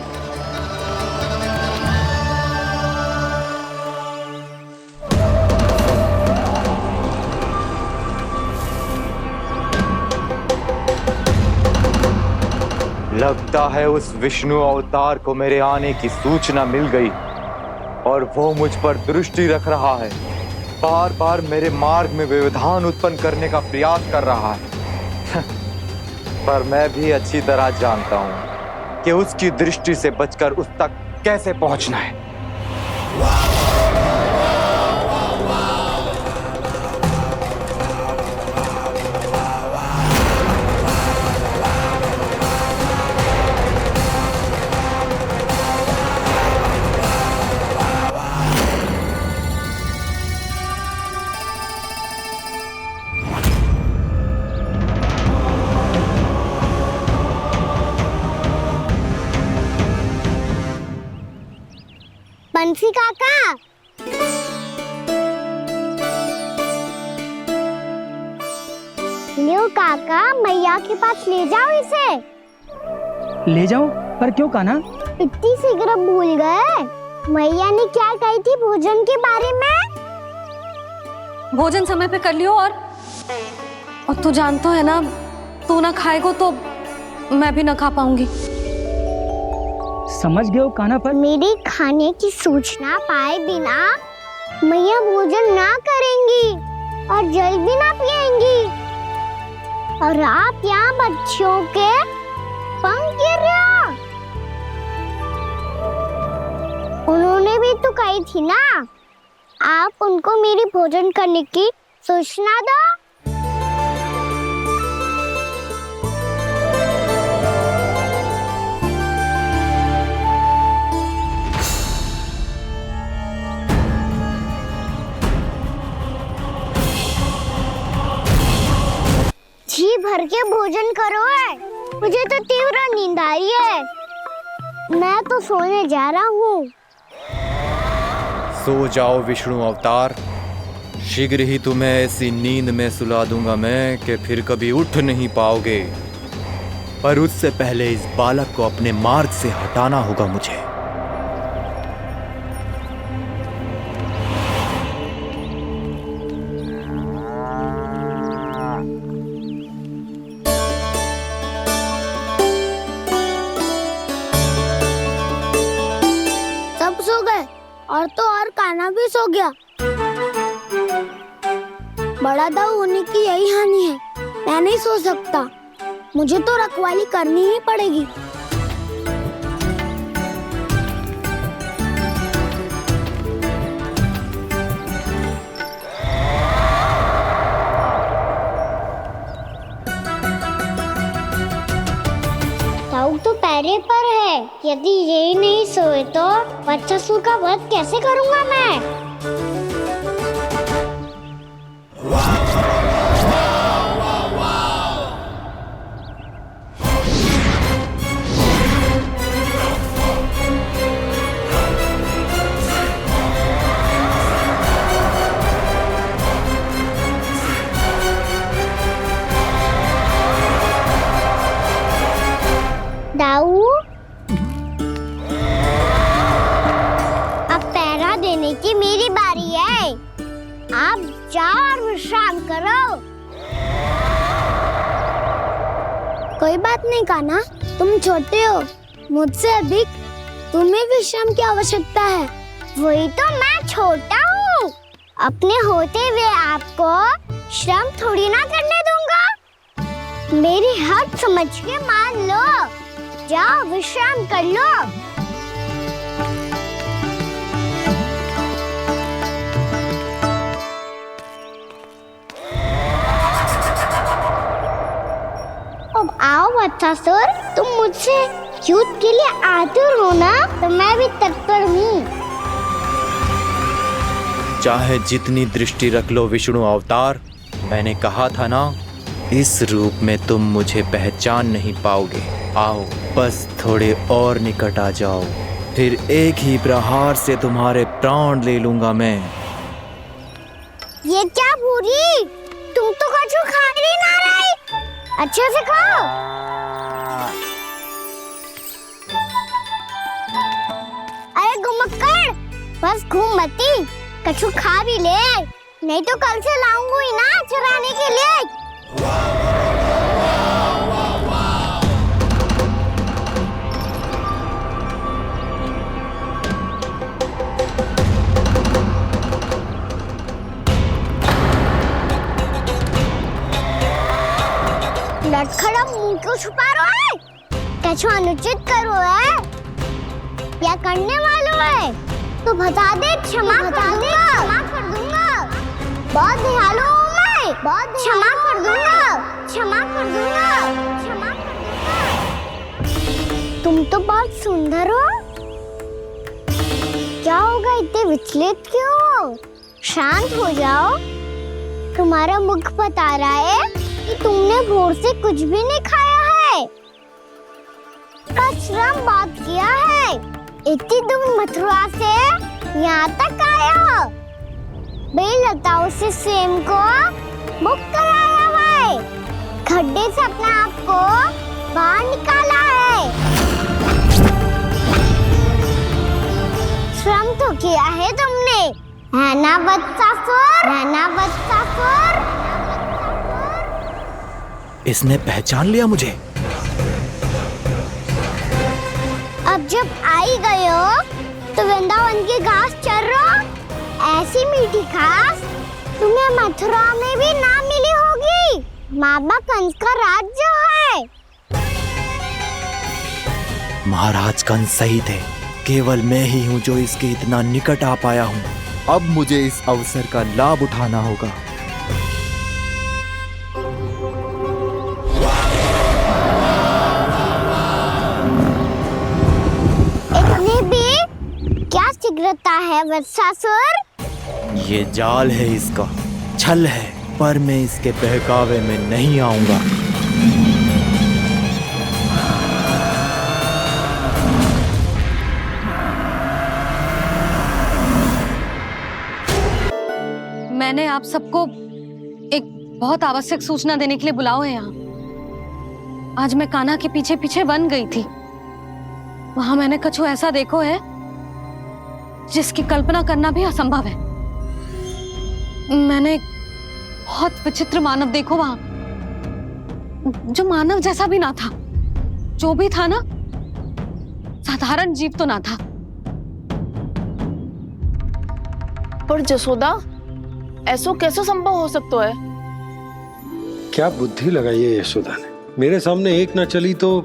लगता है उस विष्णु अवतार को मेरे आने की सूचना मिल गई और वो मुझ पर दृष्टि रख रहा है। बार बार मेरे मार्ग में व्यवधान उत्पन्न करने का प्रयास कर रहा है। पर मैं भी अच्छी तरह जानता हूं कि उसकी दृष्टि से बचकर उस तक कैसे पहुंचना है।
तुलसी काका। लियो काका, मैया के पास ले जाओ इसे।
ले जाओ? पर क्यों कान्हा?
इतनी शीघ्र भूल गए? मैया ने क्या कही थी भोजन के बारे में?
भोजन समय पे कर लियो। और तू जानता है ना, तू ना खाएगा तो मैं भी ना खा पाऊंगी।
समझ गए हो कान्हा? पर
मेरी खाने की सूचना पाए बिना मैया भोजन ना करेंगी और जल भी ना पिएंगी। और आप यहाँ बच्चों के पंख गिर रहे हो। उन्होंने भी तो कही थी ना, आप उनको मेरी भोजन करने की सूचना दो। जी भर के भोजन करो है, मुझे तो तीव्र नींद आई है। मैं तो सोने जा रहा हूँ।
सो जाओ विष्णु अवतार, शीघ्र ही तुम्हें ऐसी नींद में सुला दूंगा मैं कि फिर कभी उठ नहीं पाओगे। पर उससे पहले इस बालक को अपने मार्ग से हटाना होगा मुझे।
सब सो गए और तो और कान्हा भी सो गया। बड़ा दाऊ होने की यही हानि है। मैं नहीं सो सकता, मुझे तो रखवाली करनी ही पड़ेगी। दाऊ तो पैरे पर है। यदि यही नहीं सोए तो बच्चासुर का वध कैसे करूंगा मैं? दाऊ, अब पहरा देने की मेरी बारी है। आप जाओ और विश्राम करो। कोई बात नहीं कान्हा, तुम छोटे हो, मुझसे अधिक तुम्हें विश्राम की आवश्यकता है। वही तो, मैं छोटा हूँ, अपने होते हुए आपको श्रम थोड़ी ना करने दूंगा। मेरी हद समझ के मान लो। जाओ विश्राम कर लो। अब आओ बच्चासुर, तुम मुझसे युद्ध के लिए आतुर हो ना, तो मैं भी तत्पर हूँ।
चाहे जितनी दृष्टि रख लो विष्णु अवतार, मैंने कहा था ना, इस रूप में तुम मुझे पहचान नहीं पाओगे। आओ, बस थोड़े और निकट आ जाओ, फिर एक ही प्रहार से तुम्हारे प्राण ले लूंगा मैं।
ये क्या भूरी, तुम तो कछु खा ही ना रही। अच्छे से खाओ। अरे गुमक्कड़, बस घूम मती, कछु खा भी ले, नहीं तो कल से लाऊंगी ही ना चराने के लिए। लटखड़ा मुंह क्यों छुपा रहा है? कछु अनुचित करो है या करने वालों है तो बता दे, क्षमा कर दूंगा। बहुत दयालु हूँ मैं, बहुत क्षमा कर दूंगा। तुम तो बहुत सुंदर हो। क्या होगा, इतने विचलित क्यों हो? शांत हो जाओ। तुम्हारा मुख बता रहा है कि तुमने भोर से कुछ भी नहीं खाया है, बस श्रम बात किया है। इतनी दूर मथुरा से यहाँ तक आए हो? बेलताओं से सेम को मुक्त कराया हुआ है, खड्डे से अपने आप को बाहर निकाला है। श्रम तो किया है तुमने, है ना वत्सासुर? है ना वत्सासुर?
इसने पहचान लिया मुझे।
अब जब आई गए हो तो वृंदावन की घास चर रहे हो। ऐसी मीठी घास तुम्हें मथुरा में भी ना मिली होगी। बाबा कंस का राज जो है।
महाराज कंस सही थे, केवल मैं ही हूँ जो इसके इतना निकट आ पाया हूँ। अब मुझे इस अवसर का लाभ उठाना होगा।
इतने भी क्या शीघ्रता है वत्सासुर?
ये जाल है इसका, छल है, पर मैं इसके बहकावे में नहीं आऊंगा।
मैंने आप सबको एक बहुत आवश्यक सूचना देने के लिए बुलाओ है यहाँ। आज मैं कान्हा के पीछे पीछे वन गई थी। वहां मैंने कछु ऐसा देखो है जिसकी कल्पना करना भी असंभव है। मैंने बहुत विचित्र मानव देखो वहां, जो मानव जैसा भी ना था। जो भी था ना, साधारण जीव तो ना था।
पर जसोदा, ऐसो कैसे संभव हो सकता है?
क्या बुद्धि लगाई है यशोदा ने। मेरे सामने एक ना चली तो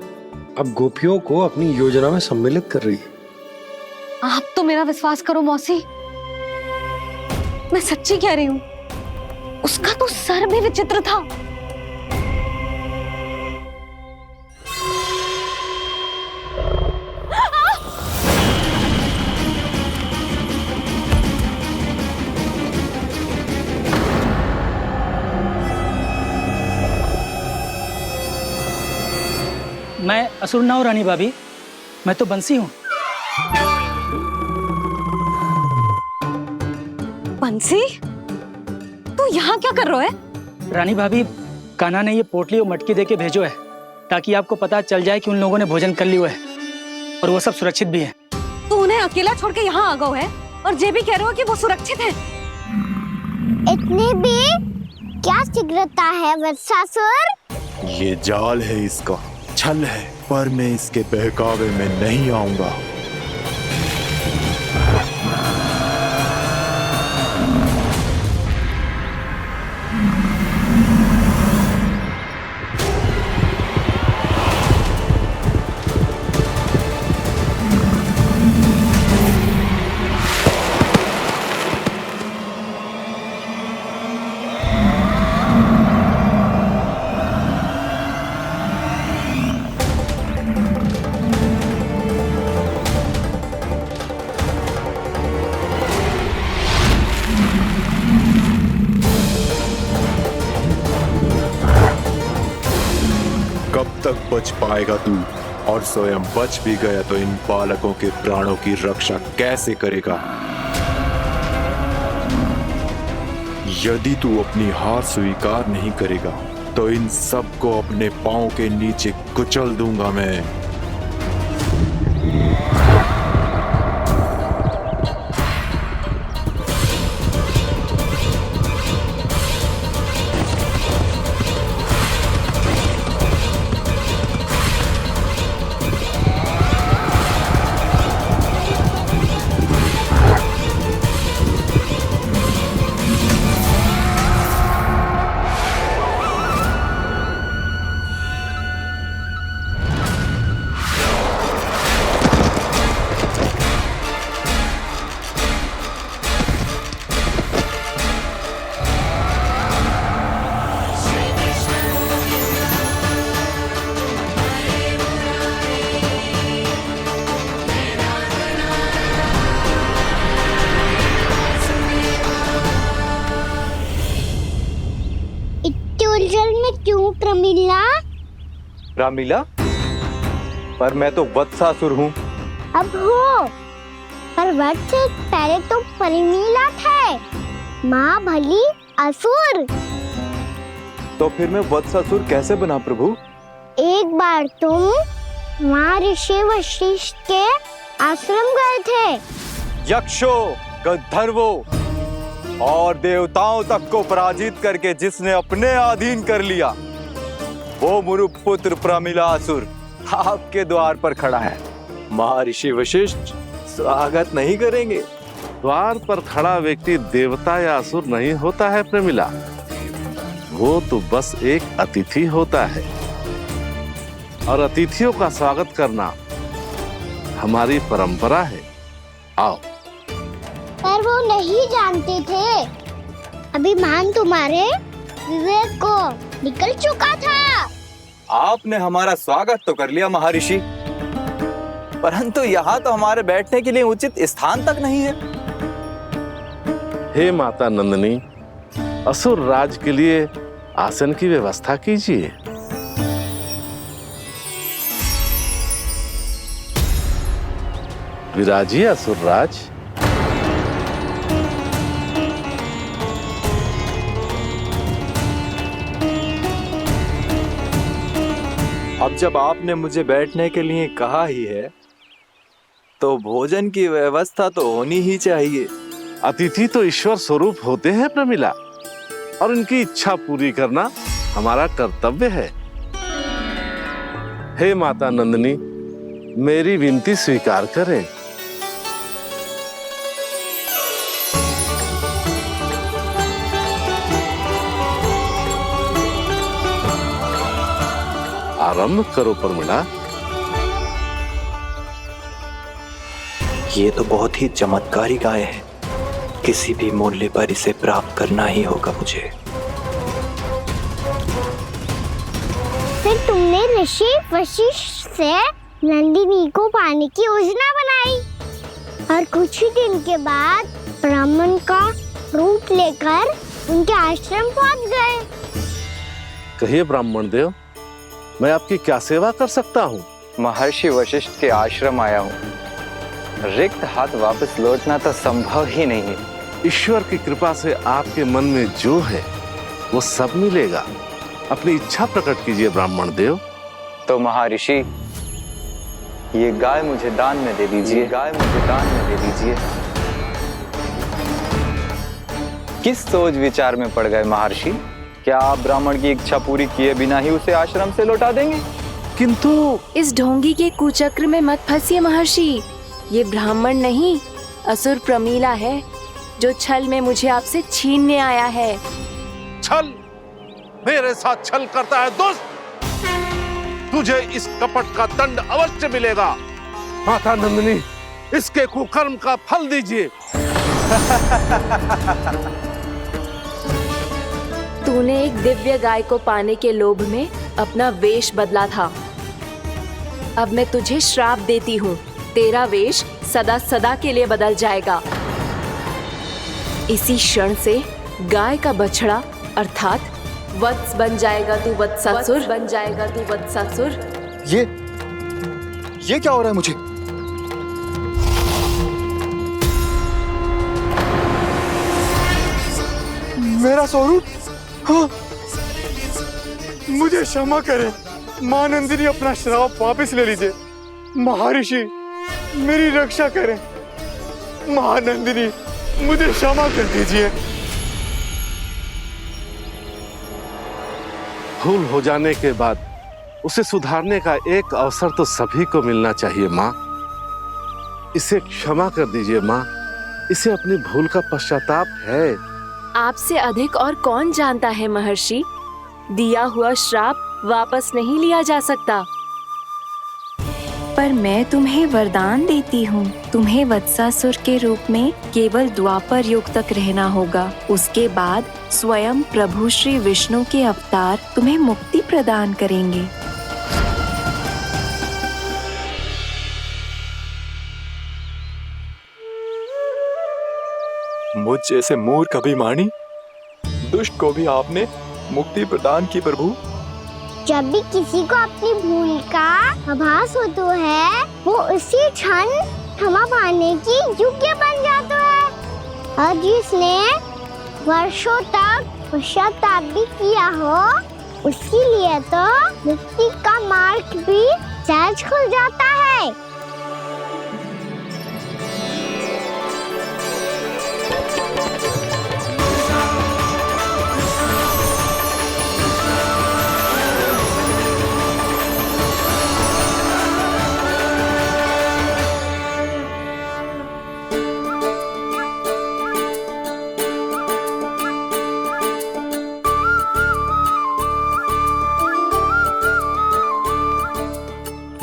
अब गोपियों को अपनी योजना में सम्मिलित कर रही है।
आप तो मेरा विश्वास करो मौसी, मैं सच्ची कह रही हूँ। उसका तो सर भी विचित्र था।
मैं असुर ना हूं रानी भाभी, मैं तो बंसी हूँ।
बंसी, तू यहाँ क्या कर रहा है?
रानी भाभी, कान्हा ने ये पोटली और मटकी देके भेजो है ताकि आपको पता चल जाए कि उन लोगों ने भोजन कर लिया है और वो सब सुरक्षित भी है।
तू उन्हें अकेला छोड़ के यहाँ आ गए है और ये भी कह रहे हो कि वो सुरक्षित है।
इतने भी क्या शीघ्रता है वत्सासुर?
ये जाल है इसका, छल है, पर मैं इसके बहकावे में नहीं आऊंगा। कब तक बच पाएगा तू? और स्वयं बच भी गया तो इन बालकों के प्राणों की रक्षा कैसे करेगा? यदि तू अपनी हार स्वीकार नहीं करेगा तो इन सबको अपने पांव के नीचे कुचल दूंगा मैं।
उलझन में क्यों प्रमिला?
रामलीला, पर मैं तो वत्सासुर हूँ।
अब हो, पर वट से पहले तो परिमीला थे, माँ भली असुर।
तो फिर मैं वत्सासुर कैसे बना प्रभु?
एक बार तुम वहाँ ऋषि वशिष्ठ के आश्रम गए थे।
यक्षों, गंधर्वों और देवताओं तक को पराजित करके जिसने अपने अधीन कर लिया, वो मुरुपुत्र प्रमिलासुर आपके द्वार पर खड़ा है। महर्षि वशिष्ठ स्वागत नहीं करेंगे?
द्वार पर खड़ा व्यक्ति देवता या असुर नहीं होता है प्रमिला, वो तो बस एक अतिथि होता है, और अतिथियों का स्वागत करना हमारी परंपरा है। आओ।
पर वो नहीं जानते थे, अभिमान तुम्हारे विवेक को निकल चुका था।
आपने हमारा स्वागत तो कर लिया महर्षि, परंतु यहाँ तो हमारे बैठने के लिए उचित स्थान तक नहीं है।
हे माता नंदिनी, असुर राज के लिए आसन की व्यवस्था कीजिए। विराजिए असुर राज।
अब जब आपने मुझे बैठने के लिए कहा ही है, तो भोजन की व्यवस्था तो होनी ही चाहिए।
अतिथि तो ईश्वर स्वरूप होते हैं प्रमिला, और उनकी इच्छा पूरी करना हमारा कर्तव्य है। हे माता नंदिनी, मेरी विनती स्वीकार करें। आरंभ करो प्रमिला।
ये तो बहुत ही चमत्कारी गाय है, किसी भी मूल्य पर इसे प्राप्त करना ही होगा मुझे।
फिर तुमने ऋषि वशिष्ठ से नंदिनी को पाने की योजना बनाई, और कुछ ही दिन के बाद ब्राह्मण का रूप लेकर उनके आश्रम पहुंच गए।
कहिए ब्राह्मण देव, मैं आपकी क्या सेवा कर सकता हूँ?
महर्षि वशिष्ठ के आश्रम आया हूँ। रिक्त हाथ वापस लौटना तो संभव ही नहीं है।
ईश्वर की कृपा से आपके मन में जो है वो सब मिलेगा। अपनी इच्छा प्रकट कीजिए ब्राह्मण देव।
तो महर्षि, ये गाय मुझे दान में दे दीजिए। गाय मुझे दान में दे दीजिए। किस सोच विचार में पड़ गए महर्षि? क्या आप ब्राह्मण की इच्छा पूरी किए बिना ही उसे आश्रम से लौटा देंगे?
किंतु
इस ढोंगी के कुचक्र में मत फंसिए महर्षि। ये ब्राह्मण नहीं, असुर प्रमीला है, जो छल में मुझे आपसे छीनने आया है।
छल? मेरे साथ छल करता है दुष्ट? तुझे इस कपट का दंड अवश्य मिलेगा। माता नंदिनी, इसके कुकर्म का फल दीजिए।
तूने एक दिव्य गाय को पाने के लोभ में अपना वेश बदला था। अब मैं तुझे श्राप देती हूँ, तेरा वेश सदा सदा के लिए बदल जाएगा। इसी क्षण से गाय का बछड़ा अर्थात वत्स बन जाएगा तू वत्सासुर। बन जाएगा तू वत्सासुर।
ये क्या हो रहा है मुझे? मेरा स्वरूप? हाँ। मुझे क्षमा करें मां नंदिनी, अपना श्राप वापस ले लीजिए। महर्षि, मेरी रक्षा करें। मां नंदिनी, मुझे क्षमा कर दीजिए।
भूल हो जाने के बाद उसे सुधारने का एक अवसर तो सभी को मिलना चाहिए माँ। इसे क्षमा कर दीजिए माँ, इसे अपनी भूल का पश्चाताप है।
आपसे अधिक और कौन जानता है महर्षि, दिया हुआ श्राप वापस नहीं लिया जा सकता। पर मैं तुम्हें वरदान देती हूँ, तुम्हें वत्सासुर के रूप में केवल द्वापर युग तक रहना होगा। उसके बाद स्वयं प्रभु श्री विष्णु के अवतार तुम्हें मुक्ति प्रदान करेंगे।
मुझ जैसे मूर्ख अभिमानी दुष्ट को भी आपने मुक्ति प्रदान की प्रभु।
जब भी किसी को अपनी भूल का आभास होता है, वो उसी क्षण क्षमा पाने की योग्य बन जाता है। और जिसने वर्षों तक पश्चाताप भी किया हो, उसके लिए तो मुक्ति का मार्ग भी सहज खुल जाता है।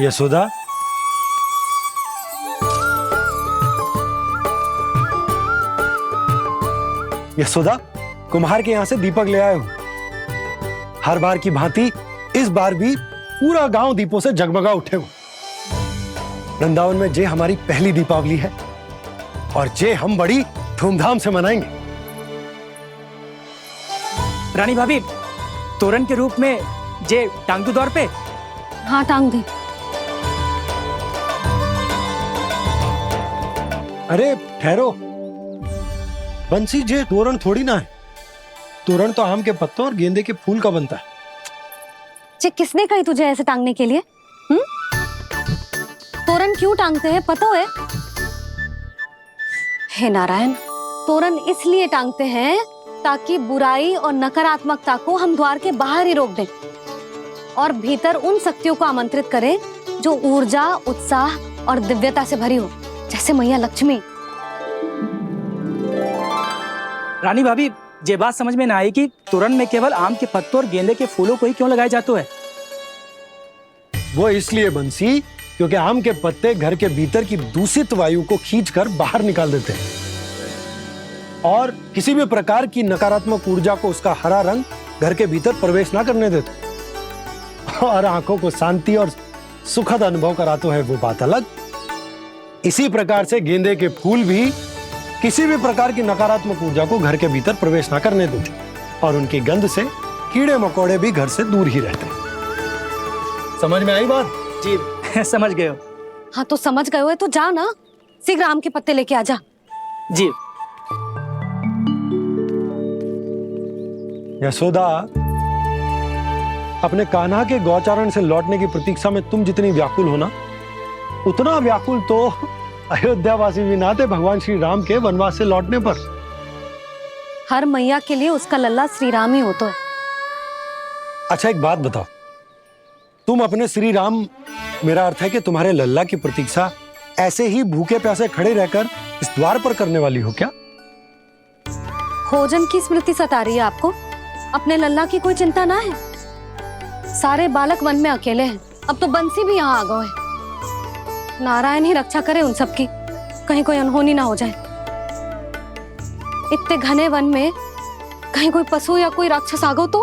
यशोदा, यशोदा, कुम्हार के यहाँ से दीपक ले आए हूं। हर बार की भांति इस बार भी पूरा गांव दीपों से जगमगा उठे हो। वृंदावन में जे हमारी पहली दीपावली है और जे हम बड़ी धूमधाम से मनाएंगे।
रानी भाभी, तोरण के रूप में जे टांग दो द्वार पे।
हाँ, टांग दे।
अरे ठहरो, बंसी, जे तोरण थोड़ी ना है। तोरण तो आम के पत्तों और गेंदे के फूल का बनता है।
जे किसने कही तुझे ऐसे टांगने के लिए? तोरण क्यों टांगते हैं पता है? हे नारायण, तोरण इसलिए टांगते हैं ताकि बुराई और नकारात्मकता को हम द्वार के बाहर ही रोक दें और भीतर उन शक्तियों को आमंत्रित करें जो ऊर्जा, उत्साह और दिव्यता से भरी हो, जैसे मैया लक्ष्मी।
रानी भाभी, ये बात समझ में ना आई कि तोरण में केवल आम के पत्तों और गेंदे के फूलों को ही क्यों लगाए जाते हैं?
वो इसलिए बंसी, क्योंकि आम के पत्ते घर के भीतर की दूषित वायु को खींचकर बाहर निकाल देते हैं और किसी भी प्रकार की नकारात्मक ऊर्जा को उसका हरा रंग घर के भीतर प्रवेश ना करने देते और आंखों को शांति और सुखद अनुभव कराते हैं, वो बात अलग। इसी प्रकार से गेंदे के फूल भी किसी भी प्रकार की नकारात्मक ऊर्जा को घर के भीतर प्रवेश ना करने देते और उनकी गंध से कीड़े मकोड़े भी घर से दूर ही रहते हैं। समझ में आई बात?
जी समझ गए हो।
हाँ, तो समझ गए हो तो जा ना, शीघ्र आम के पत्ते लेके आ जा।
जी।
यशोदा, अपने कान्हा के गौचारण से लौटने की प्रतीक्षा में तुम जितनी व्याकुल हो ना, उतना व्याकुल तो अयोध्यावासी भी ना थे भगवान श्री राम के वनवास से लौटने पर।
हर मैया के लिए उसका लल्ला श्री राम ही होता है।
अच्छा, एक बात बताओ, तुम अपने श्री राम, मेरा अर्थ है कि तुम्हारे लल्ला की प्रतीक्षा ऐसे ही भूखे प्यासे खड़े रहकर इस द्वार पर करने वाली हो क्या?
भोजन की स्मृति सता रही है आपको? अपने लल्ला की कोई चिंता ना है। सारे बालक वन में अकेले हैं, अब तो बंसी भी यहाँ आ गए हैं। नारायण ही रक्षा करे उन सबकी, कहीं कोई अनहोनी ना हो जाए। इतने घने वन में कहीं कोई पशु या कोई राक्षस आ गो तो?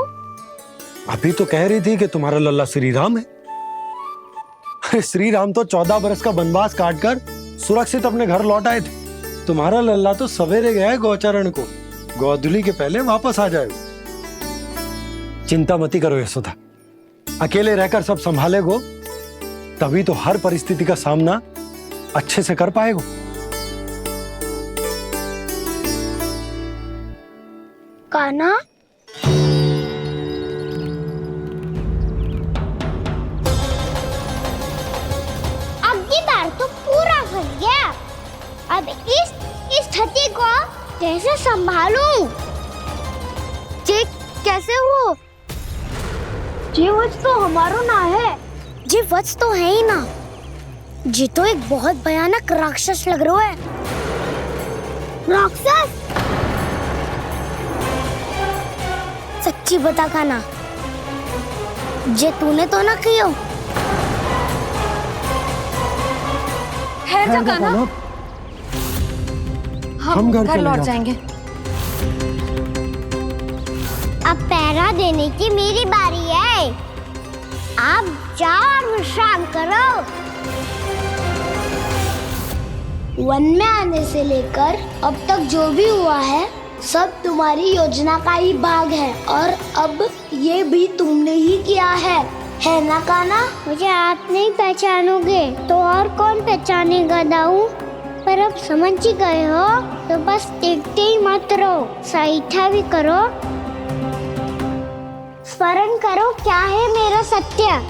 अभी तो कह रही थी कि तुम्हारा लल्ला श्री राम है। श्री राम तो 14 बरस का वनवास काटकर सुरक्षित अपने घर लौट आए थे। तुम्हारा लल्ला तो सवेरे गया है गौचरण को, गोधूली के पहले वापस आ जाएगा। चिंता मती करो यशोदा, अकेले रहकर सब संभालेगो तभी तो हर परिस्थिति का सामना अच्छे से कर पाएगो।
कान्हा, अब की बार तो पूरा फंस गया। अब इस स्थिति को कैसे संभालूं? ये कैसे हो? ये वच तो हमारो ना है। ये वच तो है ही ना। ये तो एक बहुत भयानक राक्षस लग रहा है। राक्षस? सच्ची बता कान्हा, जे तूने तो ना कियो?
ठहर जा कान्हा, हम घर लौट जाएंगे।
अब पहरा देने की मेरी बारी है। आप जाओ और विश्राम करो। वन में आने से लेकर अब तक जो भी हुआ है सब तुम्हारी योजना का ही भाग है और अब ये भी तुमने ही किया है। है ना काना? मुझे आप नहीं पहचानोगे तो और कौन पहचानेगा दाऊ? पर अब समझ ही गए हो तो बस देखते ही मत रहो, सईठा भी करो, स्मरण करो क्या है मेरा सत्य।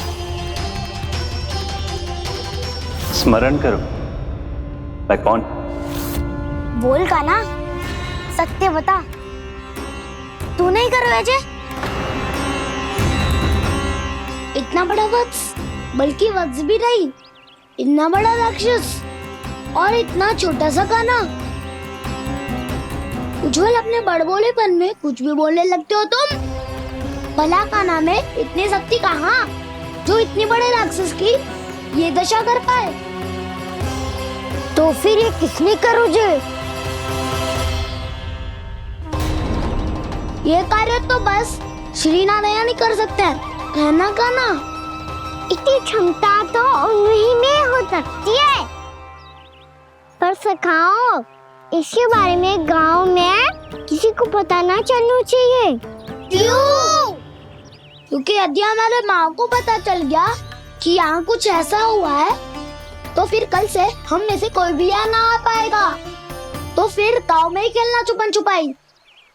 स्मरण करो? मैं कौन?
बोल काना, सत्य बता। तू नहीं करो अजय? इतना बड़ा वत्स, बल्कि वत्स भी नहीं, इतना बड़ा राक्षस और इतना छोटा सा काना। उज्जवल अपने बड़बोलेपन में कुछ भी बोलने लगते हो तुम। भला काना में इतनी शक्ति कहाँ जो इतने बड़े राक्षस की ये दशा कर पाए? तो फिर ये किसने करो जे? ये कार्य तो बस श्री नारायण ही कर सकते हैं, है ना काना? इतनी क्षमता तो उन्हीं में हो सकती है, पर सखाओ इसके बारे में गांव में किसी को पता ना चलना चाहिए। क्यों? क्योंकि यदि हमारे माँ को पता चल गया कि यहाँ कुछ ऐसा हुआ है तो फिर कल से हम में से कोई भी यहाँ ना आ पाएगा। तो फिर गांव में ही खेलना छुपन छुपाई।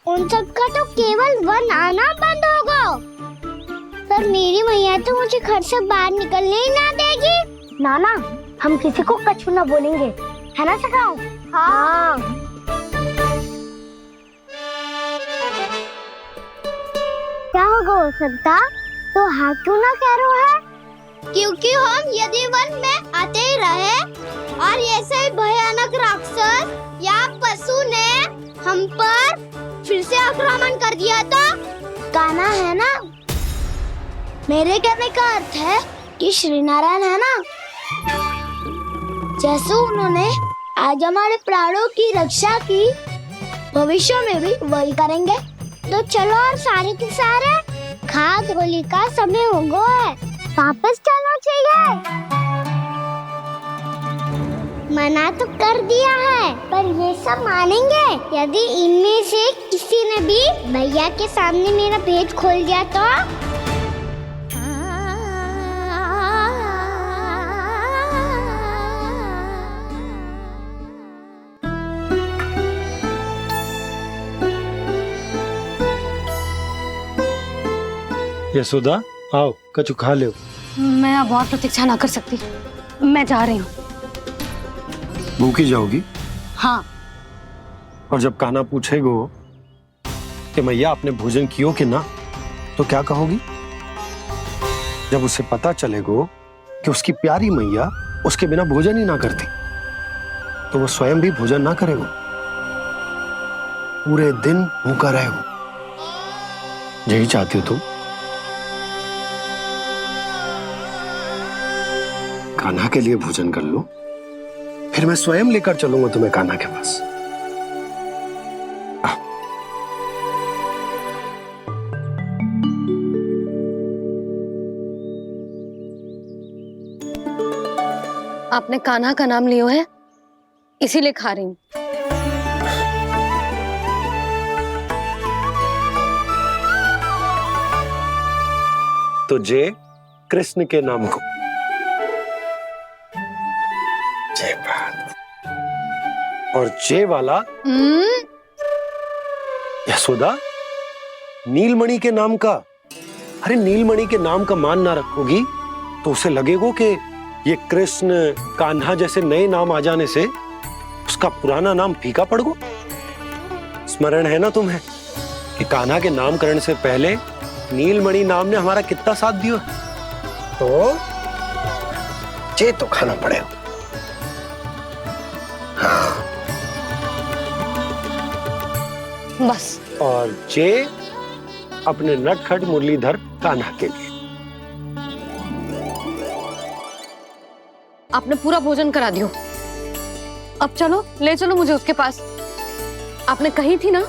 उन सब का तो केवल वन आना बंद होगा। पर मेरी मैया तो मुझे घर से बाहर निकलने ही ना देगी। नाना, हम किसी को कछु ना बोलेंगे, है ना सखाओ? हाँ। क्या होगा हो सकता? तो हाँ क्यों ना कह रहा है? क्योंकि हम यदि वन में आते ही रहे और ऐसे भयानक राक्षस या पशु ने हम पर फिर से आक्रमण कर दिया तो काना, है ना? मेरे कहने का अर्थ है कि श्री नारायण है ना, जैसे उन्होंने आज हमारे प्राणों की रक्षा की, भविष्य में भी वही करेंगे। तो चलो और सारे के सारे खाद होली का समय हो गया है, वापस चलना चाहिए। मना तो कर दिया है, पर ये सब मानेंगे यदि इनमें से किसी ने भी भैया के सामने मेरा पेट खोल दिया तो?
यशोदा, आओ कछु खा लो।
मैं अब और प्रतीक्षा ना कर सकती, मैं जा रही हूँ।
भूखी जाओगी?
हाँ।
और जब कान्हा पूछेगो कि मैया आपने भोजन कियो कि ना, तो क्या कहोगी? जब उसे पता चलेगो कि उसकी प्यारी मैया उसके बिना भोजन ही ना करती, तो वो स्वयं भी भोजन ना करेगो, पूरे दिन भूखा रहेगो। यही चाहती हो तुम? कान्हा के लिए भोजन कर लो, फिर मैं स्वयं लेकर चलूंगा तुम्हें कान्हा के पास।
आपने कान्हा का नाम लियो है, इसीलिए खा रही हूँ।
तो जय कृष्ण के नाम को। जय बात। और जय वाला यशोदा, नीलमणि के नाम का। अरे नीलमणि के नाम का मान ना रखोगी तो उसे लगेगा कि ये कृष्ण कान्हा जैसे नए नाम आ जाने से उसका पुराना नाम फीका पड़ गो। स्मरण है ना तुम्हें कि कान्हा के नामकरण से पहले नीलमणि नाम ने हमारा कितना साथ दिया? तो चे तो खाना पड़ेगा। हाँ।
बस।
और चे अपने नटखट मुरलीधर कान्हा के लिए।
आपने पूरा भोजन करा दियो, अब चलो, ले चलो मुझे उसके पास। आपने कही थी ना?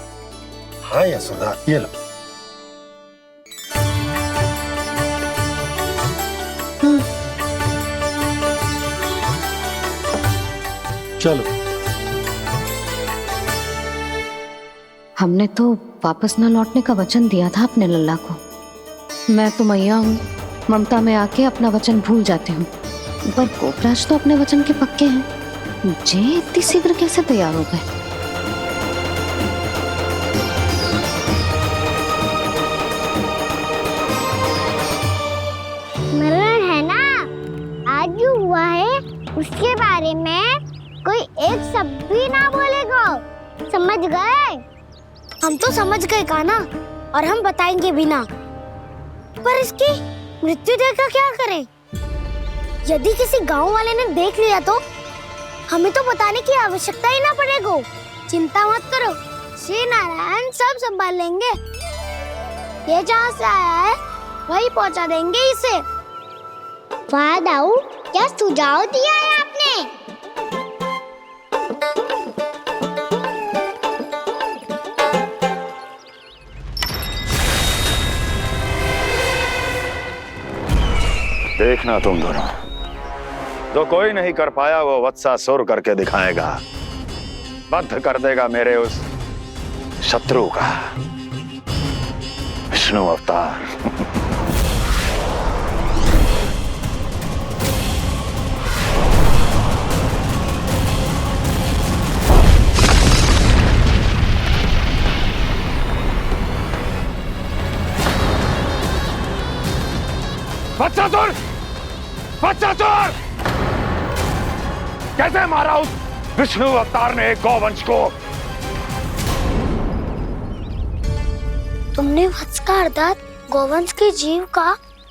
हाँ यशोदा, ये लो। चलो।
हमने तो वापस न लौटने का वचन दिया था अपने लल्ला को। मैं तो मैया हूँ, ममता में आके अपना वचन भूल जाती हूँ, पर गोपराज तो अपने वचन के पक्के हैं। जे इतनी शीघ्र कैसे तैयार हो गए?
मरण है ना, आज जो हुआ है उसके बारे में कोई एक शब्द भी ना बोलेगा, समझ गए? हम तो समझ गए कान्हा, और हम बताएंगे भी ना। पर इसकी मृत्यु देखकर क्या करें? यदि किसी गांव वाले ने देख लिया तो हमें तो बताने की आवश्यकता ही ना पड़ेगा। चिंता मत करो, श्री नारायण सब संभाल लेंगे। ये जहाँ से आया है वही पहुँचा देंगे इसे। वाह दाऊ, क्या सुझाव दिया है आपने?
देखना तुम दोनों, जो कोई नहीं कर पाया वो वत्सासुर करके दिखाएगा, बद्ध कर देगा मेरे उस शत्रु का विष्णु अवतार।
वत्सासुर! वत्सासुर! कैसे मारा उस विष्णु अवतार ने गौवंश को?
तुमने वत्स का अर्थात गौवंश के जीव का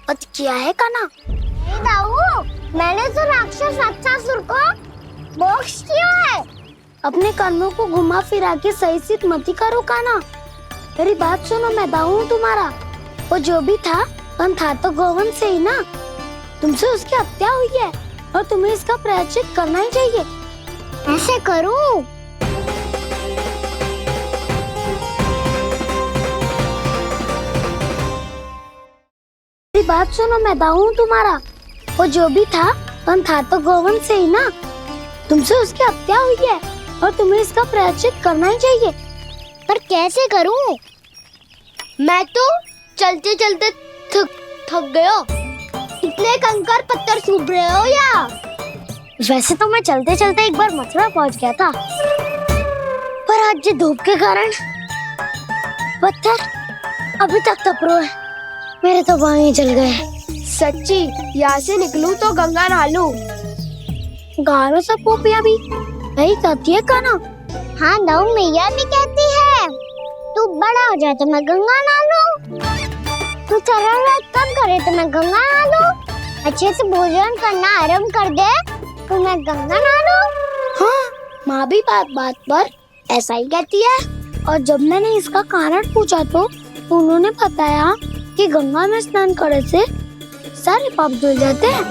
वध किया है कान्हा? नहीं दाऊ, मैंने तो राक्षस वत्सासुर को मोक्ष दिया है। अपने कर्मों को घुमा फिरा के सही सिद्ध मत करो कान्हा। मेरी बात सुनो, मैं दाऊ हूँ तुम्हारा। वो जो भी था तो गौवंश से ही ना। तुमसे उसकी हत्या हुई है और तुम्हें इसका प्रायश्चित करना ही चाहिए। ऐसे करूं? मेरी बात सुनो, मैं दाऊ हूँ तुम्हारा। वो जो भी था तो गौवंश से ही ना। तुमसे उसकी हत्या हुई है और तुम्हें इसका प्रायश्चित करना ही चाहिए। पर कैसे करूं? मैं तो चलते चलते थक गया। इतने कंकर पत्थर सूख रहे हो या? वैसे तो मैं चलते चलते एक बार मथुरा पहुंच गया था, पर आज ये धूप के कारण पत्थर अभी तक तप रहे हैं। मेरे तो पाँव ही जल गए। सच्ची, यहाँ से निकलूं तो गंगा नहा लूं। गारो सब पोपिया भी यही कहती है कान्हा। हाँ दाऊ, मैया भी कहती है तू बड़ा हो जाए तो मैं गंगा नहा लूं, तू चरण व्रत कब करे तो मैं गंगा नहा लूं, अच्छे से भोजन करना आरंभ कर दे तो मैं गंगा नहा लूं। हाँ, माँ भी बात बात पर ऐसा ही कहती है। और जब मैंने इसका कारण पूछा तो उन्होंने बताया कि गंगा में स्नान करने से सारे पाप धुल जाते हैं।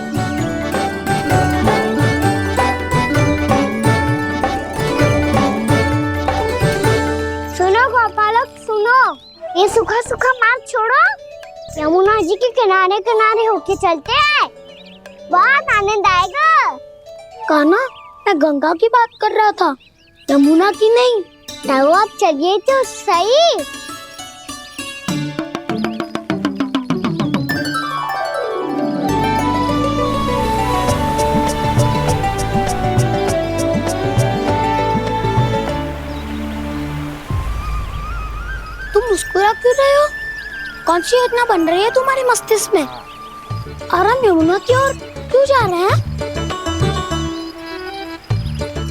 सुनो गोपालक सुनो, ये सूखा सूखा मार्ग छोड़ो, यमुना जी के किनारे किनारे होके चलते हैं, बहुत आनंद आएगा। कान्हा, मैं गंगा की बात कर रहा था, यमुना की नहीं। तो आप चलिए तो सही। तुम मुस्कुरा क्यों रहे हो? कौन सी योजना बन रही है तुम्हारे मस्तिष्क में? और हम यमुना की ओर क्यों जा रहे हैं?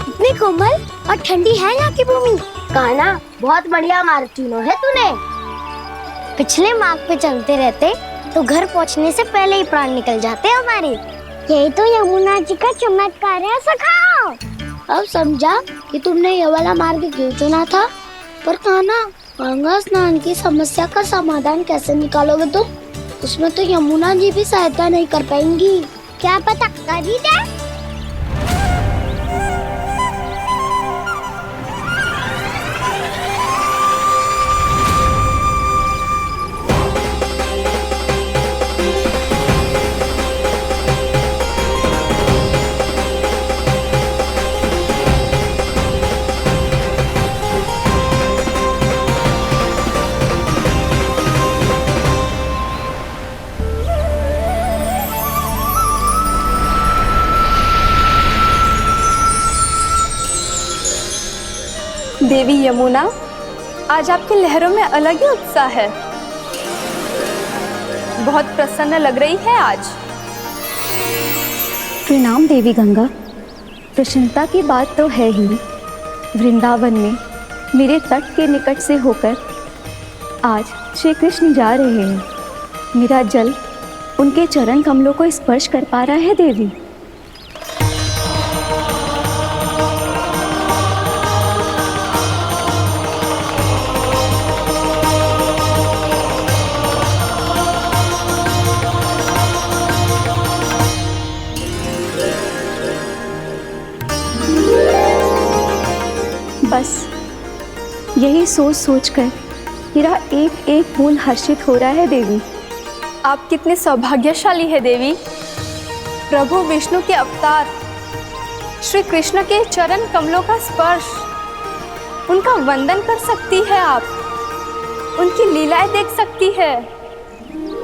इतनी कोमल और ठंडी है यहाँ की भूमि। कान्हा, बहुत बढ़िया मार्ग चुना है तूने। पिछले मार्ग पे चलते रहते तो घर पहुँचने से पहले ही प्राण निकल जाते हमारे। यही तो यमुना जी का चमत्कार है सखाओ। अब समझा कि तुमने ये वाला मार्ग क्यों चुना था। पर कान्हा, गंगा स्नान की समस्या का समाधान कैसे निकालोगे तुम? उसमें तो यमुना जी भी सहायता नहीं कर पाएंगी। क्या पता कर ही दे।
देवी यमुना, आज आपकी लहरों में अलग ही उत्साह है। बहुत प्रसन्न लग रही है आज।
प्रणाम देवी गंगा। प्रसन्नता की बात तो है ही। वृंदावन में मेरे तट के निकट से होकर आज श्री कृष्ण जा रहे हैं। मेरा जल उनके चरण कमलों को स्पर्श कर पा रहा है देवी। बस यही सोच सोचकर मेरा एक एक फूल हर्षित हो रहा है देवी।
आप कितने सौभाग्यशाली है देवी। प्रभु विष्णु के अवतार श्री कृष्ण के चरण कमलों का स्पर्श, उनका वंदन कर सकती है आप, उनकी लीलाएं देख सकती है,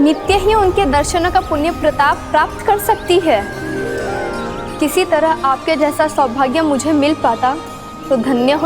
नित्य ही उनके दर्शनों का पुण्य प्रताप प्राप्त कर सकती है। किसी तरह आपके जैसा सौभाग्य मुझे मिल पाता तो धन्य हो।